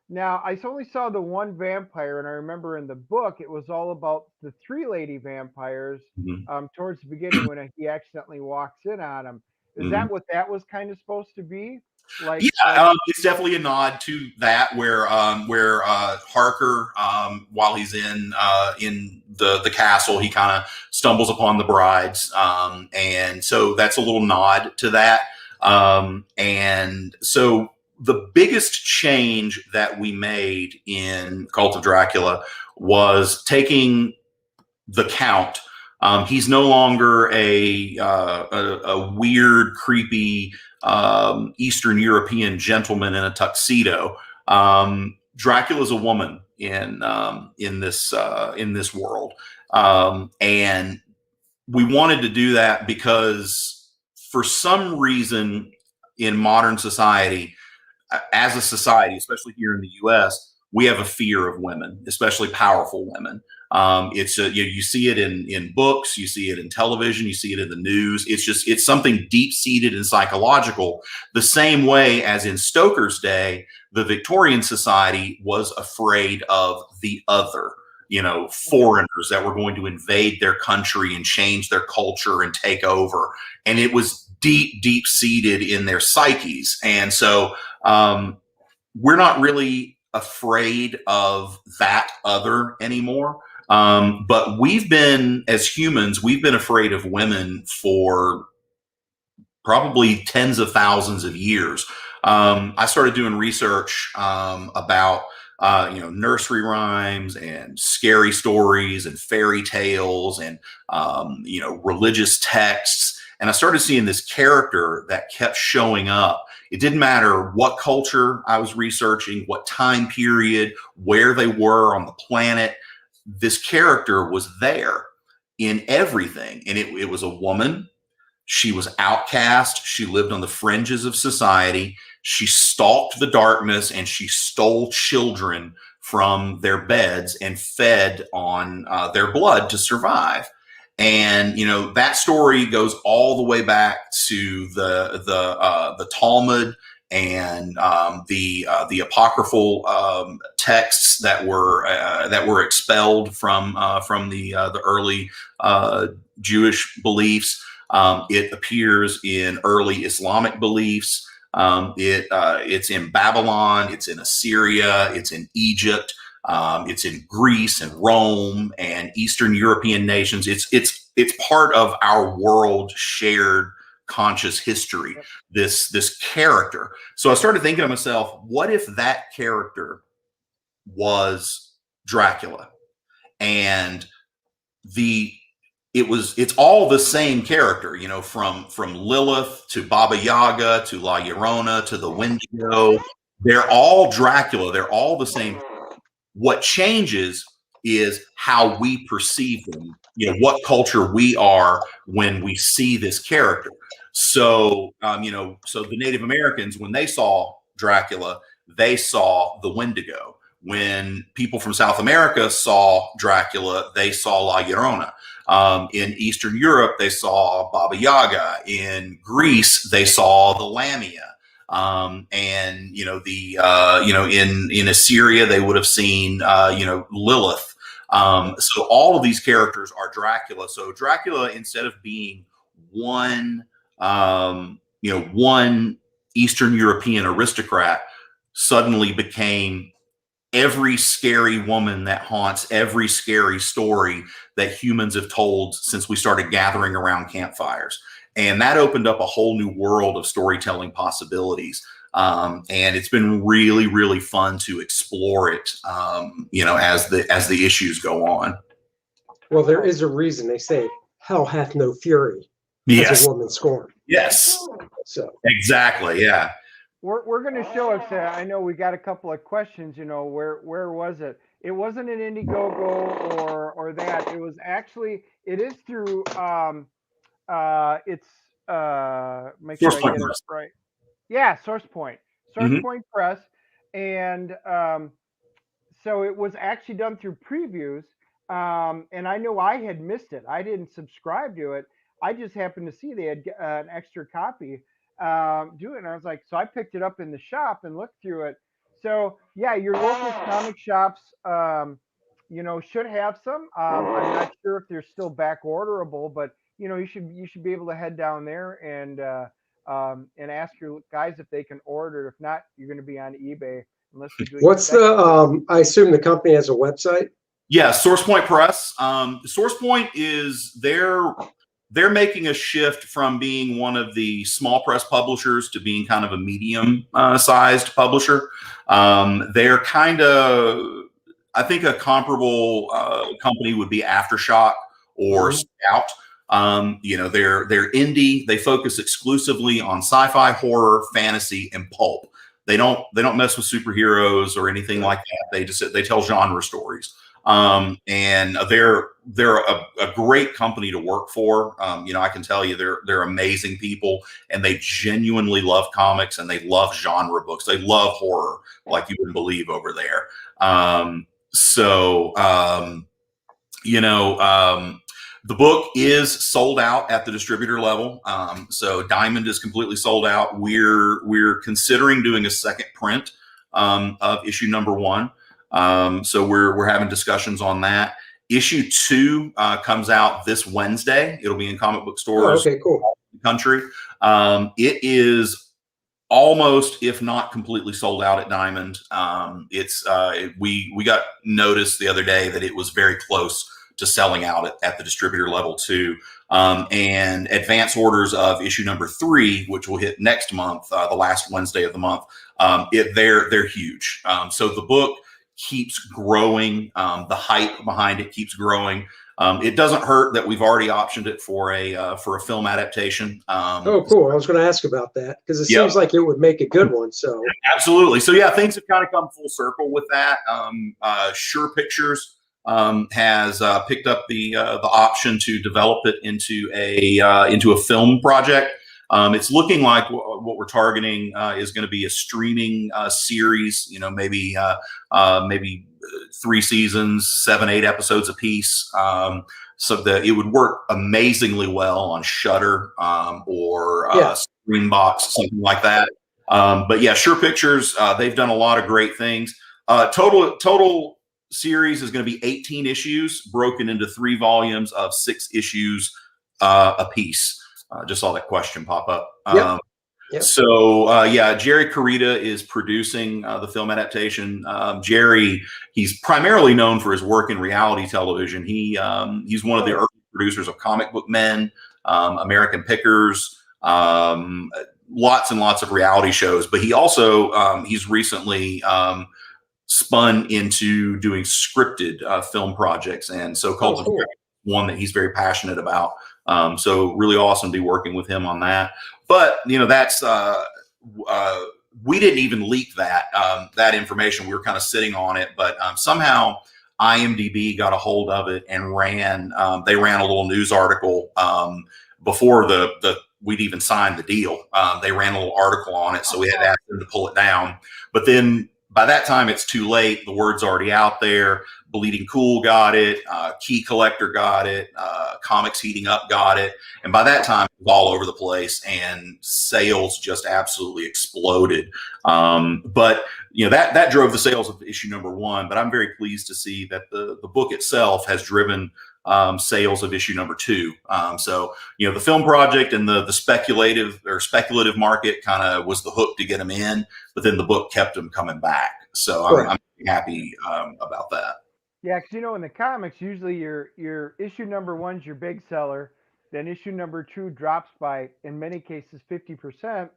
Now, I only saw the one vampire, and I remember in the book, it was all about the 3 lady vampires towards the beginning when he accidentally walks in on them. Is that what that was kind of supposed to be? It's definitely a nod to that, where Harker, while he's in the castle, he kind of stumbles upon the brides, and so that's a little nod to that. And so the biggest change that we made in Cult of Dracula was taking the Count. He's no longer a weird, creepy Eastern European gentleman in a tuxedo. Dracula's a woman in this world, and we wanted to do that because for some reason in modern society, as a society, especially here in the U.S., we have a fear of women, especially powerful women. You see it in books, you see it in television, you see it in the news. It's something deep seated and psychological. The same way as in Stoker's day, the Victorian society was afraid of the other, foreigners that were going to invade their country and change their culture and take over. And it was deep seated in their psyches. And so we're not really afraid of that other anymore. But as humans, we've been afraid of women for probably tens of thousands of years. I started doing research about nursery rhymes and scary stories and fairy tales and religious texts. And I started seeing this character that kept showing up It didn't matter what culture I was researching, what time period, where they were on the planet. This character was there in everything. And it was a woman. She was outcast. She lived on the fringes of society. She stalked the darkness and she stole children from their beds and fed on their blood to survive. And that story goes all the way back to the Talmud and the apocryphal texts that were expelled from the early Jewish beliefs. It appears in early Islamic beliefs. It's in Babylon, it's in Assyria, it's in Egypt, it's in Greece and Rome and Eastern European nations. It's part of our world shared conscious history, this character. So I started thinking to myself, what if that character was Dracula? And it's all the same character, from Lilith to Baba Yaga to La Llorona to the Wendigo. They're all Dracula. They're all the same. What changes is how we perceive them, what culture we are when we see this character. So, so the Native Americans, when they saw Dracula, they saw the Wendigo. When people from South America saw Dracula, they saw La Llorona. In Eastern Europe, they saw Baba Yaga. In Greece, they saw the Lamia. And in Assyria, they would have seen Lilith. So all of these characters are Dracula. So Dracula, instead of being one Eastern European aristocrat, suddenly became every scary woman that haunts every scary story that humans have told since we started gathering around campfires. And that opened up a whole new world of storytelling possibilities. And it's been really, really fun to explore it, as the issues go on. Well, there is a reason they say hell hath no fury Yes. as a woman scorned. Yes. So exactly. Yeah. We're going to show us. I know we got a couple of questions. Where was it? It wasn't an Indiegogo or that. It was actually. It is through. It's make sure I get it right. Yeah, SourcePoint. SourcePoint Press, and so it was actually done through previews. And I know I had missed it. I didn't subscribe to it. I just happened to see they had an extra copy. Do it, and I was like, so I picked it up in the shop and looked through it. So yeah, your local comic shops, should have some. I'm not sure if they're still back orderable, but you should be able to head down there and ask your guys if they can order. If not, you're going to be on eBay unless they're doing. What's I assume the company has a website. Yeah, SourcePoint Press. SourcePoint is they're making a shift from being one of the small press publishers to being kind of a medium sized publisher. They're kind of, I think a comparable company would be Aftershock or Scout. They're indie. They focus exclusively on sci-fi, horror, fantasy, and pulp. They don't mess with superheroes or anything like that. They tell genre stories. And they're a great company to work for. I can tell you they're amazing people, and they genuinely love comics and they love genre books. They love horror like you wouldn't believe over there. The book is sold out at the distributor level. So Diamond is completely sold out. We're considering doing a second print of issue number 1. So we're having discussions on that. Issue 2 comes out this Wednesday. It'll be in comic book stores okay, cool. all over the country. It is almost, if not completely, sold out at Diamond. We got notice the other day that it was very close to selling out at the distributor level too. And advance orders of issue number 3, which will hit next month, the last Wednesday of the month. They're huge. So the book keeps growing. The hype behind it keeps growing. It doesn't hurt that we've already optioned it for a film adaptation. Oh, cool. I was going to ask about that because it Yep. seems like it would make a good one. So Absolutely. So yeah, things have kind of come full circle with that. Sure Pictures has picked up the option to develop it into a film project. It's looking like what we're targeting is going to be a streaming series. Maybe 3 seasons, 7-8 episodes a piece. So that it would work amazingly well on Shudder or Screenbox, something like that. But yeah, Sure Pictures, they've done a lot of great things. Total series is going to be 18 issues, broken into 3 volumes of 6 issues a piece. Just saw that question pop up. Yep. So Jerry Carita is producing the film adaptation. Jerry, he's primarily known for his work in reality television. He's one of the early producers of Comic Book Men, American Pickers, lots and lots of reality shows. But he also he's recently spun into doing scripted film projects, and so Cult of Dracula, one that he's very passionate about. So really awesome to be working with him on that. But that's we didn't even leak that information. We were kind of sitting on it, but somehow IMDb got a hold of it and they ran a little news article before we'd even signed the deal. They ran a little article on it, so we had to ask them to pull it down. But then by that time, it's too late. The word's already out there. Bleeding Cool got it. Key Collector got it. Comics Heating Up got it. And by that time, it was all over the place, and sales just absolutely exploded. But that drove the sales of issue number 1. But I'm very pleased to see that the book itself has driven sales of issue number 2. So the film project and the speculative market kind of was the hook to get them in, but then the book kept them coming back. So I'm happy about that. Yeah, because in the comics, usually your issue number 1's your big seller, then issue number 2 drops by, in many cases, 50%,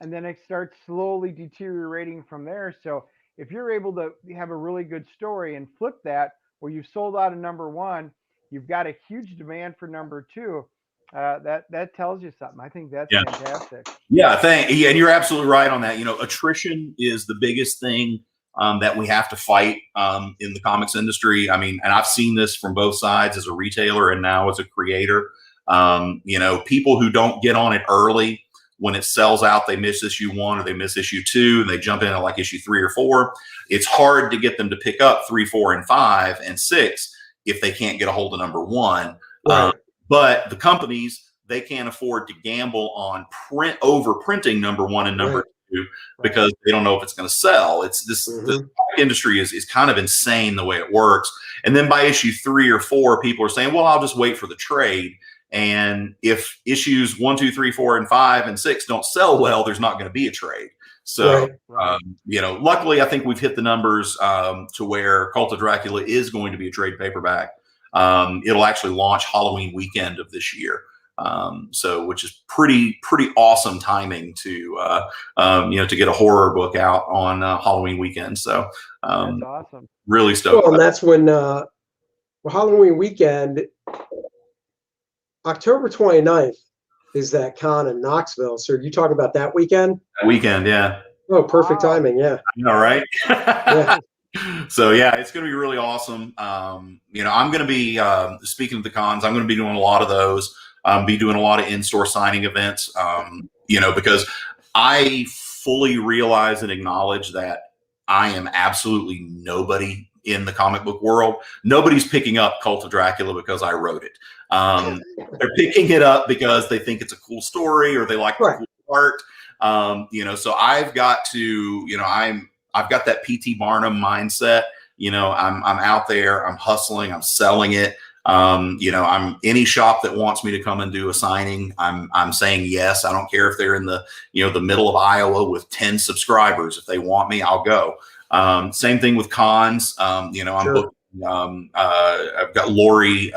and then it starts slowly deteriorating from there. So if you're able to have a really good story and flip that, where you've sold out of number 1, you've got a huge demand for number 2. That tells you something. I think that's fantastic. Yeah, and you're absolutely right on that. Attrition is the biggest thing that we have to fight in the comics industry. I mean, and I've seen this from both sides as a retailer and now as a creator. People who don't get on it early, when it sells out, they miss issue 1 or they miss issue 2, and they jump in at like issue 3 or 4. It's hard to get them to pick up 3, 4, and 5 and 6 if they can't get a hold of number 1. Right. But the companies, they can't afford to gamble on overprinting number 1 and number 2 because they don't know if it's going to sell. It's this the industry is kind of insane the way it works. And then by issue 3 or 4, people are saying, well, I'll just wait for the trade. And if issues 1, 2, 3, 4, and 5 and 6 don't sell well, there's not going to be a trade. So, luckily, I think we've hit the numbers to where Cult of Dracula is going to be a trade paperback. It'll actually launch Halloween weekend of this year. Which is pretty awesome timing to get a horror book out on Halloween weekend. So, that's awesome. Really stoked. Well, and that's when Halloween weekend, October 29th is that con in Knoxville. So are you talking about that weekend? That weekend, yeah. Oh, perfect timing. Yeah. All right. Yeah. So yeah, it's going to be really awesome. I'm going to be speaking of the cons. I'm going to be doing a lot of those. Be doing a lot of in-store signing events. Because I fully realize and acknowledge that I am absolutely nobody in the comic book world. Nobody's picking up Cult of Dracula because I wrote it. They're picking it up because they think it's a cool story or they like the cool art. So I've got to, I've got that P.T. Barnum mindset. I'm out there, I'm hustling, I'm selling it. I'm any shop that wants me to come and do a signing. I'm saying yes. I don't care if they're in the middle of Iowa with 10 subscribers. If they want me, I'll go. Same thing with cons. I'm booking, I've got Lori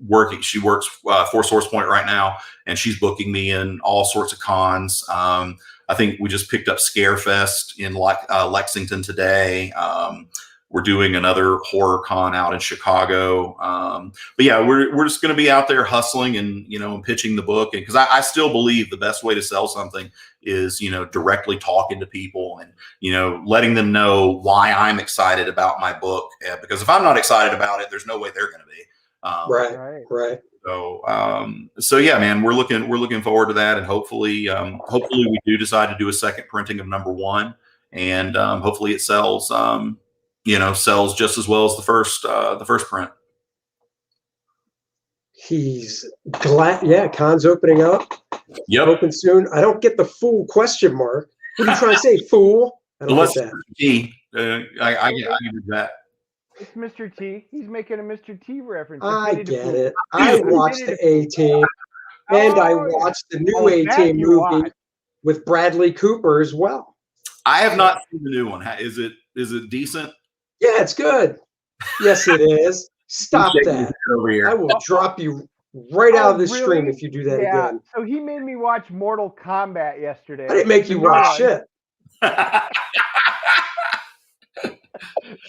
working. She works for Source Point right now, and she's booking me in all sorts of cons. I think we just picked up Scarefest in Lexington today. we're doing another horror con out in Chicago. But yeah, we're just going to be out there hustling and, and pitching the book. And because I still believe the best way to sell something is, directly talking to people and, letting them know why I'm excited about my book. Because if I'm not excited about it, there's no way they're going to be. Right. So yeah, man, we're looking forward to that, and hopefully we do decide to do a second printing of number 1, and hopefully it sells sells just as well as the first print. He's glad. Yeah, con's opening up. Yep, open soon. I don't get the fool question mark. What are you trying to say, fool? I don't get that. I do that. It's Mr. T. He's making a Mr. T reference. I get it. I watched the A-Team, and I watched the new A-Team movie with Bradley Cooper as well. I have not seen the new one. Is it decent? Yeah, it's good. Yes, it is. Stop that. I will drop you right out of this stream if you do that again. So he made me watch Mortal Kombat yesterday. I didn't make you watch shit.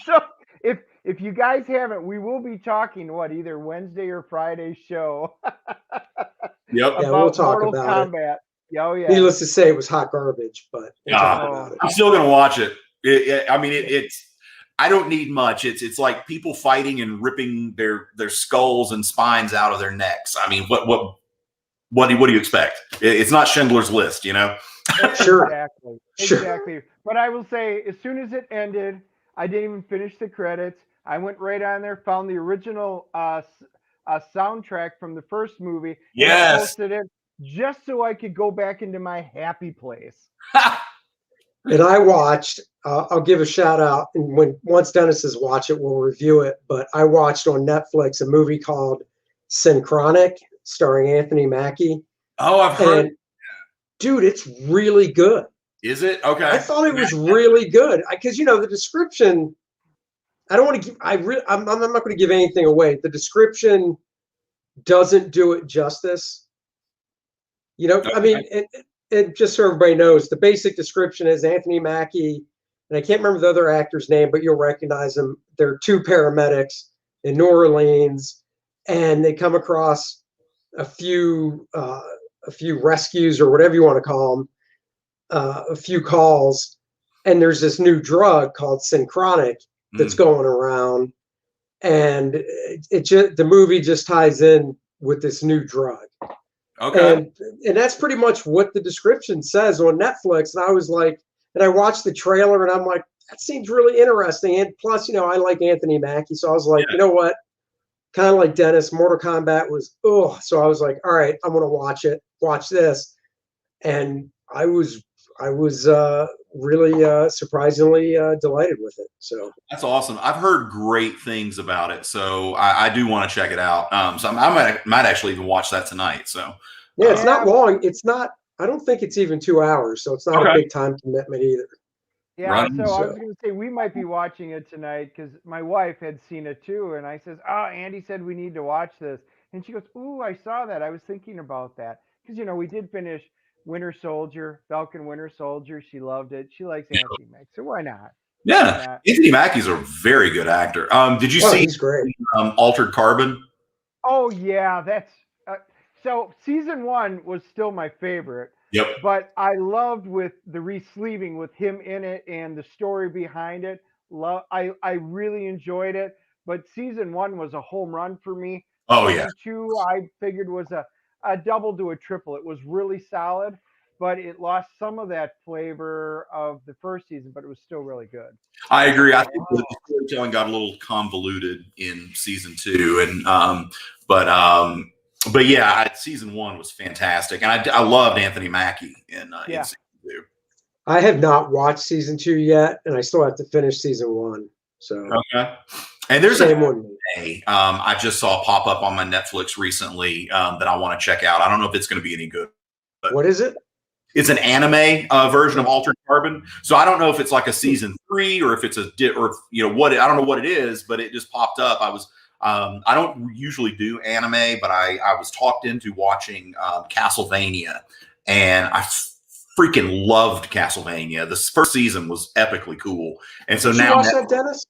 So if you guys haven't, we will be talking either Wednesday or Friday show. Yep. Yeah, we'll talk Mortal about Kombat. it. Oh yeah. Needless to say, it was hot garbage, but we'll talk about it. I'm still gonna watch it. It's. I don't need much. It's like people fighting and ripping their skulls and spines out of their necks. I mean, what do you expect? It's not Schindler's List, Sure. Exactly. But I will say, as soon as it ended, I didn't even finish the credits. I went right on there, found the original soundtrack from the first movie. Yes. And posted it just so I could go back into my happy place. And I watched. I'll give a shout out, and once Dennis has watched it, we'll review it. But I watched on Netflix a movie called Synchronic, starring Anthony Mackie. Oh, I've heard. Dude, it's really good. Is it? Okay. I thought it was really good because the description. I don't want to give. I'm not going to give anything away. The description doesn't do it justice. I mean, it just so everybody knows, the basic description is Anthony Mackie, and I can't remember the other actor's name, but you'll recognize him. They're 2 paramedics in New Orleans, and they come across a few rescues or whatever you want to call them, a few calls, and there's this new drug called Synchronic that's going around, and the movie just ties in with this new drug. Okay. And that's pretty much what the description says on Netflix. And I was like, and I watched the trailer and I'm like, that seems really interesting. And plus, I like Anthony Mackie. So I was like, you know what? Kind of like Dennis, Mortal Kombat was, so I was like, all right, I'm going to watch this. And I was really surprisingly delighted with it. So that's awesome. I've heard great things about it, so I do want to check it out. So I might actually even watch that tonight. So yeah, it's not long. It's not. I don't think it's even 2 hours, so it's not a big time commitment either. Yeah, I was going to say we might be watching it tonight because my wife had seen it too, and I says, Andy said we need to watch this, and she goes, "Ooh, I saw that. I was thinking about that because we did finish Winter Soldier, Falcon Winter Soldier. She loved it. She likes Anthony Mackie, so why not? Yeah, Anthony Mackie's a very good actor. Did you see he's great. Altered Carbon? Oh yeah, that's so season 1 was still my favorite. Yep. But I loved with the re-sleeving with him in it and the story behind it. I really enjoyed it. But season 1 was a home run for me. Oh season 2 I figured was a double to a triple. It was really solid, but it lost some of that flavor of the first season, but it was still really good. I agree. I think the storytelling got a little convoluted in season 2, and but yeah, season 1 was fantastic, and I loved Anthony Mackie in season 2. I have not watched season 2 yet, and I still have to finish season 1. So okay. And there's same one. I just saw pop up on my Netflix recently that I want to check out. I don't know if it's going to be any good. But what is it? It's an anime version of Altered Carbon. So I don't know if it's like a season 3 or if it's what I don't know what it is, but it just popped up. I don't usually do anime, but I was talked into watching Castlevania, and I freaking loved Castlevania. This first season was epically cool, and so Did now you watch that, Dennis?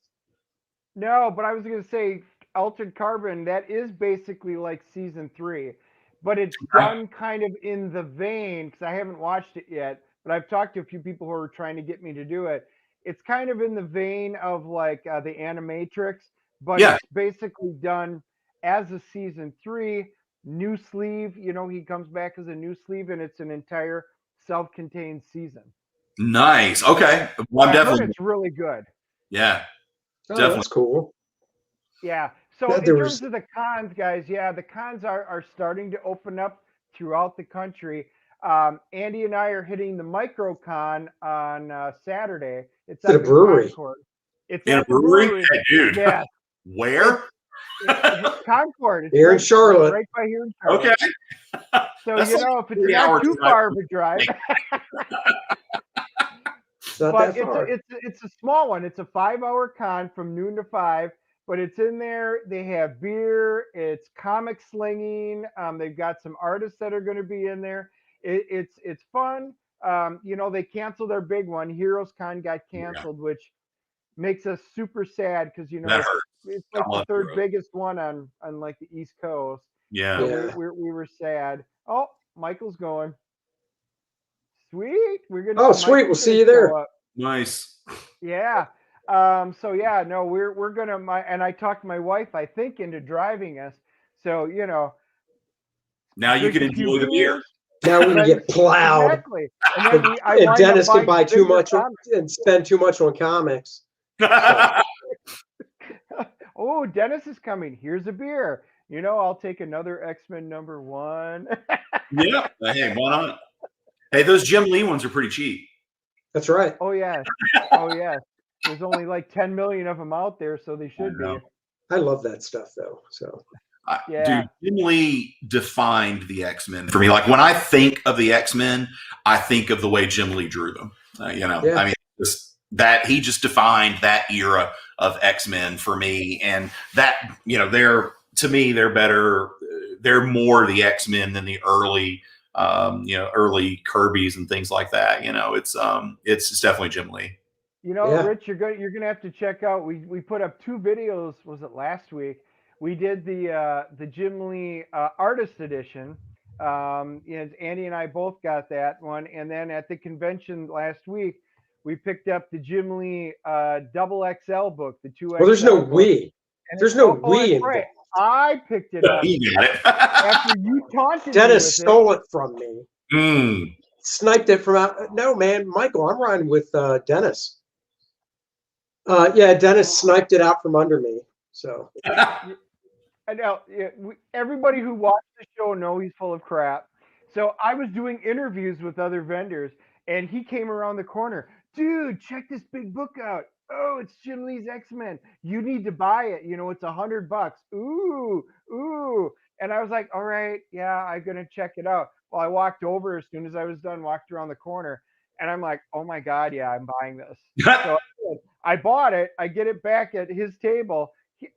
No, but I was going to say Altered Carbon, that is basically like season 3, but it's done kind of in the vein, because I haven't watched it yet, but I've talked to a few people who are trying to get me to do it. It's kind of in the vein of like the Animatrix, but Yeah. it's basically done as a season 3, new sleeve. You know, he comes back as a new sleeve, and it's an entire self-contained season. Nice. Okay. Well, I'm I heard definitely. it's really good. Yeah. Oh, Definitely. that's cool. Yeah. So Yeah, in there terms was- of the cons, guys, yeah, the cons are starting to open up throughout the country. Andy and I are hitting the MicroCon on Saturday. It's at a at the brewery. Concord. It's In a at the brewery? Hey, dude. Yeah. Where? It's Concord. It's Here in right, Charlotte. right by here in Charlotte. Okay. So That's you like know, if it's 3 not hours too drive. far of a drive, It's not but that far. it's a small one. It's a 5-hour con from noon to 5. But it's in there. They have beer. It's comic slinging. They've got some artists that are going to be in there. It's fun. You know, they canceled their big one. Heroes Con got canceled, which makes us super sad because you know That hurts. it's like I the love third Heroes. biggest one on like the East Coast. Yeah. So Yeah. we were sad. Oh, Michael's going. Sweet. We're gonna. Oh, sweet. Michael's We'll see gonna you there. show up. Nice. Yeah. So yeah, no, we're gonna and I talked my wife, I think, into driving us. So, you know, Now you can drink a few enjoy the beer. beers. Now we can Right, get plowed. Exactly. And then I And wind up Dennis can buying buy too bigger much comics. and spend too much on comics. Oh, Dennis is coming. Here's a beer. You know, I'll take another X-Men #1. Yeah. Hey, why not? Hey, those Jim Lee ones are pretty cheap. That's right. Oh yeah. Oh yeah. There's only like 10 million of them out there, so they should be. know. I love that stuff though. So Yeah. Dude, Jim Lee defined the X-Men for me. Like when I think of the X-Men, I think of the way Jim Lee drew them. You know, Yeah. I mean, that he just defined that era of X-Men for me. And that, you know, to me, they're better. They're more the X-Men than the early, you know, early Kirby's and things like that. You know, it's definitely Jim Lee. You know, Yeah. Rich, you're gonna have to check out. We put up 2 videos. Was it last week? We did the Jim Lee artist edition. Andy and I both got that one, and then at the convention last week, we picked up the Jim Lee double XL book, the 2XL. well, there's no book. we. And There's no that's we involved. right. I picked it up He got it. after you taunted me Dennis with stole it from me. Mm. Sniped it from out. No, man, Michael, I'm riding with Dennis. Yeah, Dennis sniped it out from under me. So I know everybody who watched the show know he's full of crap. So I was doing interviews with other vendors, and he came around the corner. Dude, check this big book out. Oh, it's Jim Lee's X-Men. You need to buy it. You know, it's $100. Ooh. And I was like, all right, yeah, I'm gonna check it out. Well, I walked over as soon as I was done, walked around the corner, and I'm like, oh my God, yeah, I'm buying this. So I bought it. I get it back at his table.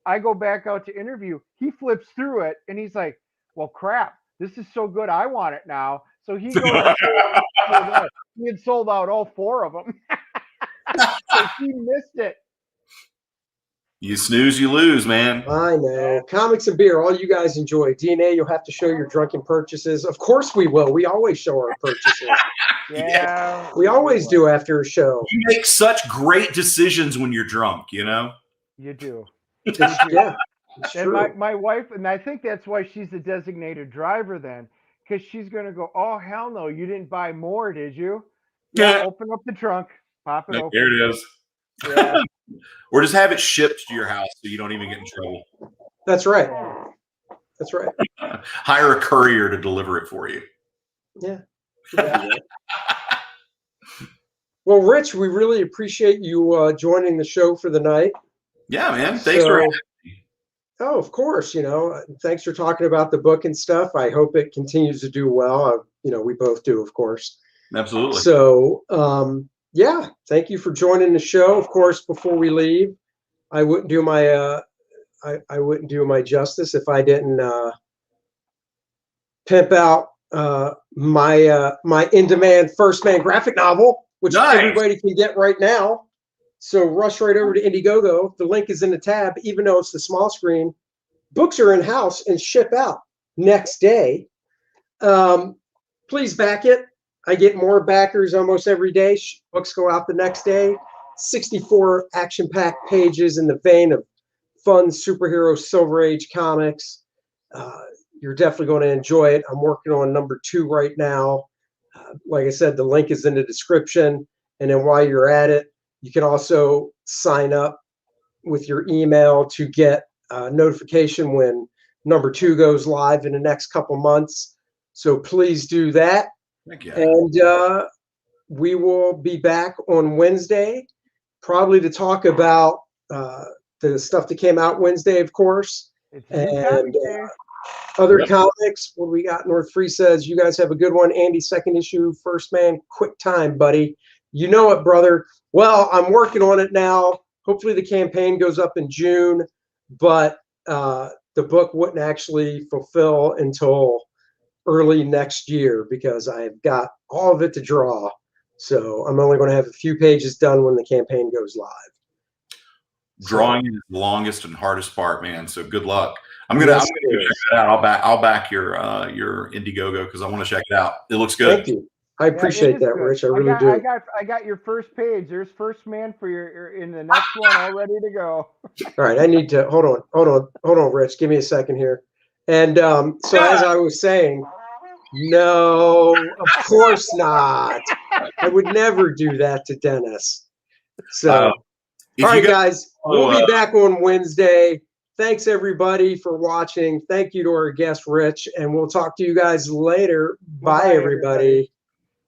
I go back out to interview. He flips through it, and he's like, well, crap. This is so good. I want it now. So he goes, he had sold out all 4 of them. So he missed it. You snooze, you lose, man. I know. Comics and beer, all you guys enjoy. DNA, you'll have to show your drunken purchases. Of course we will. We always show our purchases. Yeah. We always do after a show. You make such great decisions when you're drunk, you know? You do. Yeah. It's And true. my wife, and I think that's why she's a designated driver then, because she's going to go, oh, hell no, you didn't buy more, did you? Yeah, open up the trunk, pop it open. There it is. Yeah. Or just have it shipped to your house so you don't even get in trouble. That's right. That's right. Hire a courier to deliver it for you. Yeah. Well, Rich, we really appreciate you joining the show for the night. Yeah, man. Thanks for having me. Oh, of course. You know, thanks for talking about the book and stuff. I hope it continues to do well. You know, we both do, of course. Absolutely. So, yeah, thank you for joining the show. Of course, before we leave, I wouldn't do my I wouldn't do my justice if I didn't pimp out my in-demand first man graphic novel, which Nice. everybody can get right now. So rush right over to Indiegogo. The link is in the tab, even though it's the small screen. Books are in-house and ship out next day. Please back it. I get more backers almost every day. Books go out the next day. 64 action-packed pages in the vein of fun superhero Silver Age comics. You're definitely going to enjoy it. I'm working on number 2 right now. Like I said, the link is in the description. And then while you're at it, you can also sign up with your email to get a notification when number 2 goes live in the next couple months. So please do that. Thank you. And we will be back on Wednesday, probably to talk about the stuff that came out Wednesday, of course. It's a new And comic day. other comics. What do we got? North Free says, you guys have a good one. Andy, second issue, first man, quick time, buddy. You know it, brother. Well, I'm working on it now. Hopefully the campaign goes up in June, but the book wouldn't actually fulfill until early next year because I've got all of it to draw. So I'm only going to have a few pages done when the campaign goes live. Drawing is the longest and hardest part, man. So good luck. I'm gonna go check it out. I'll back your Indiegogo because I want to check it out. It looks good. Thank you. I appreciate that, Rich. I really do. I got your first page. There's first man for your in the next one, all ready to go. All right, I need to hold on, Rich. Give me a second here. And so as I was saying, no, of course not. I would never do that to Dennis. So, all right, guys, we'll be back on Wednesday. Thanks, everybody, for watching. Thank you to our guest, Rich, and we'll talk to you guys later. Bye, everybody.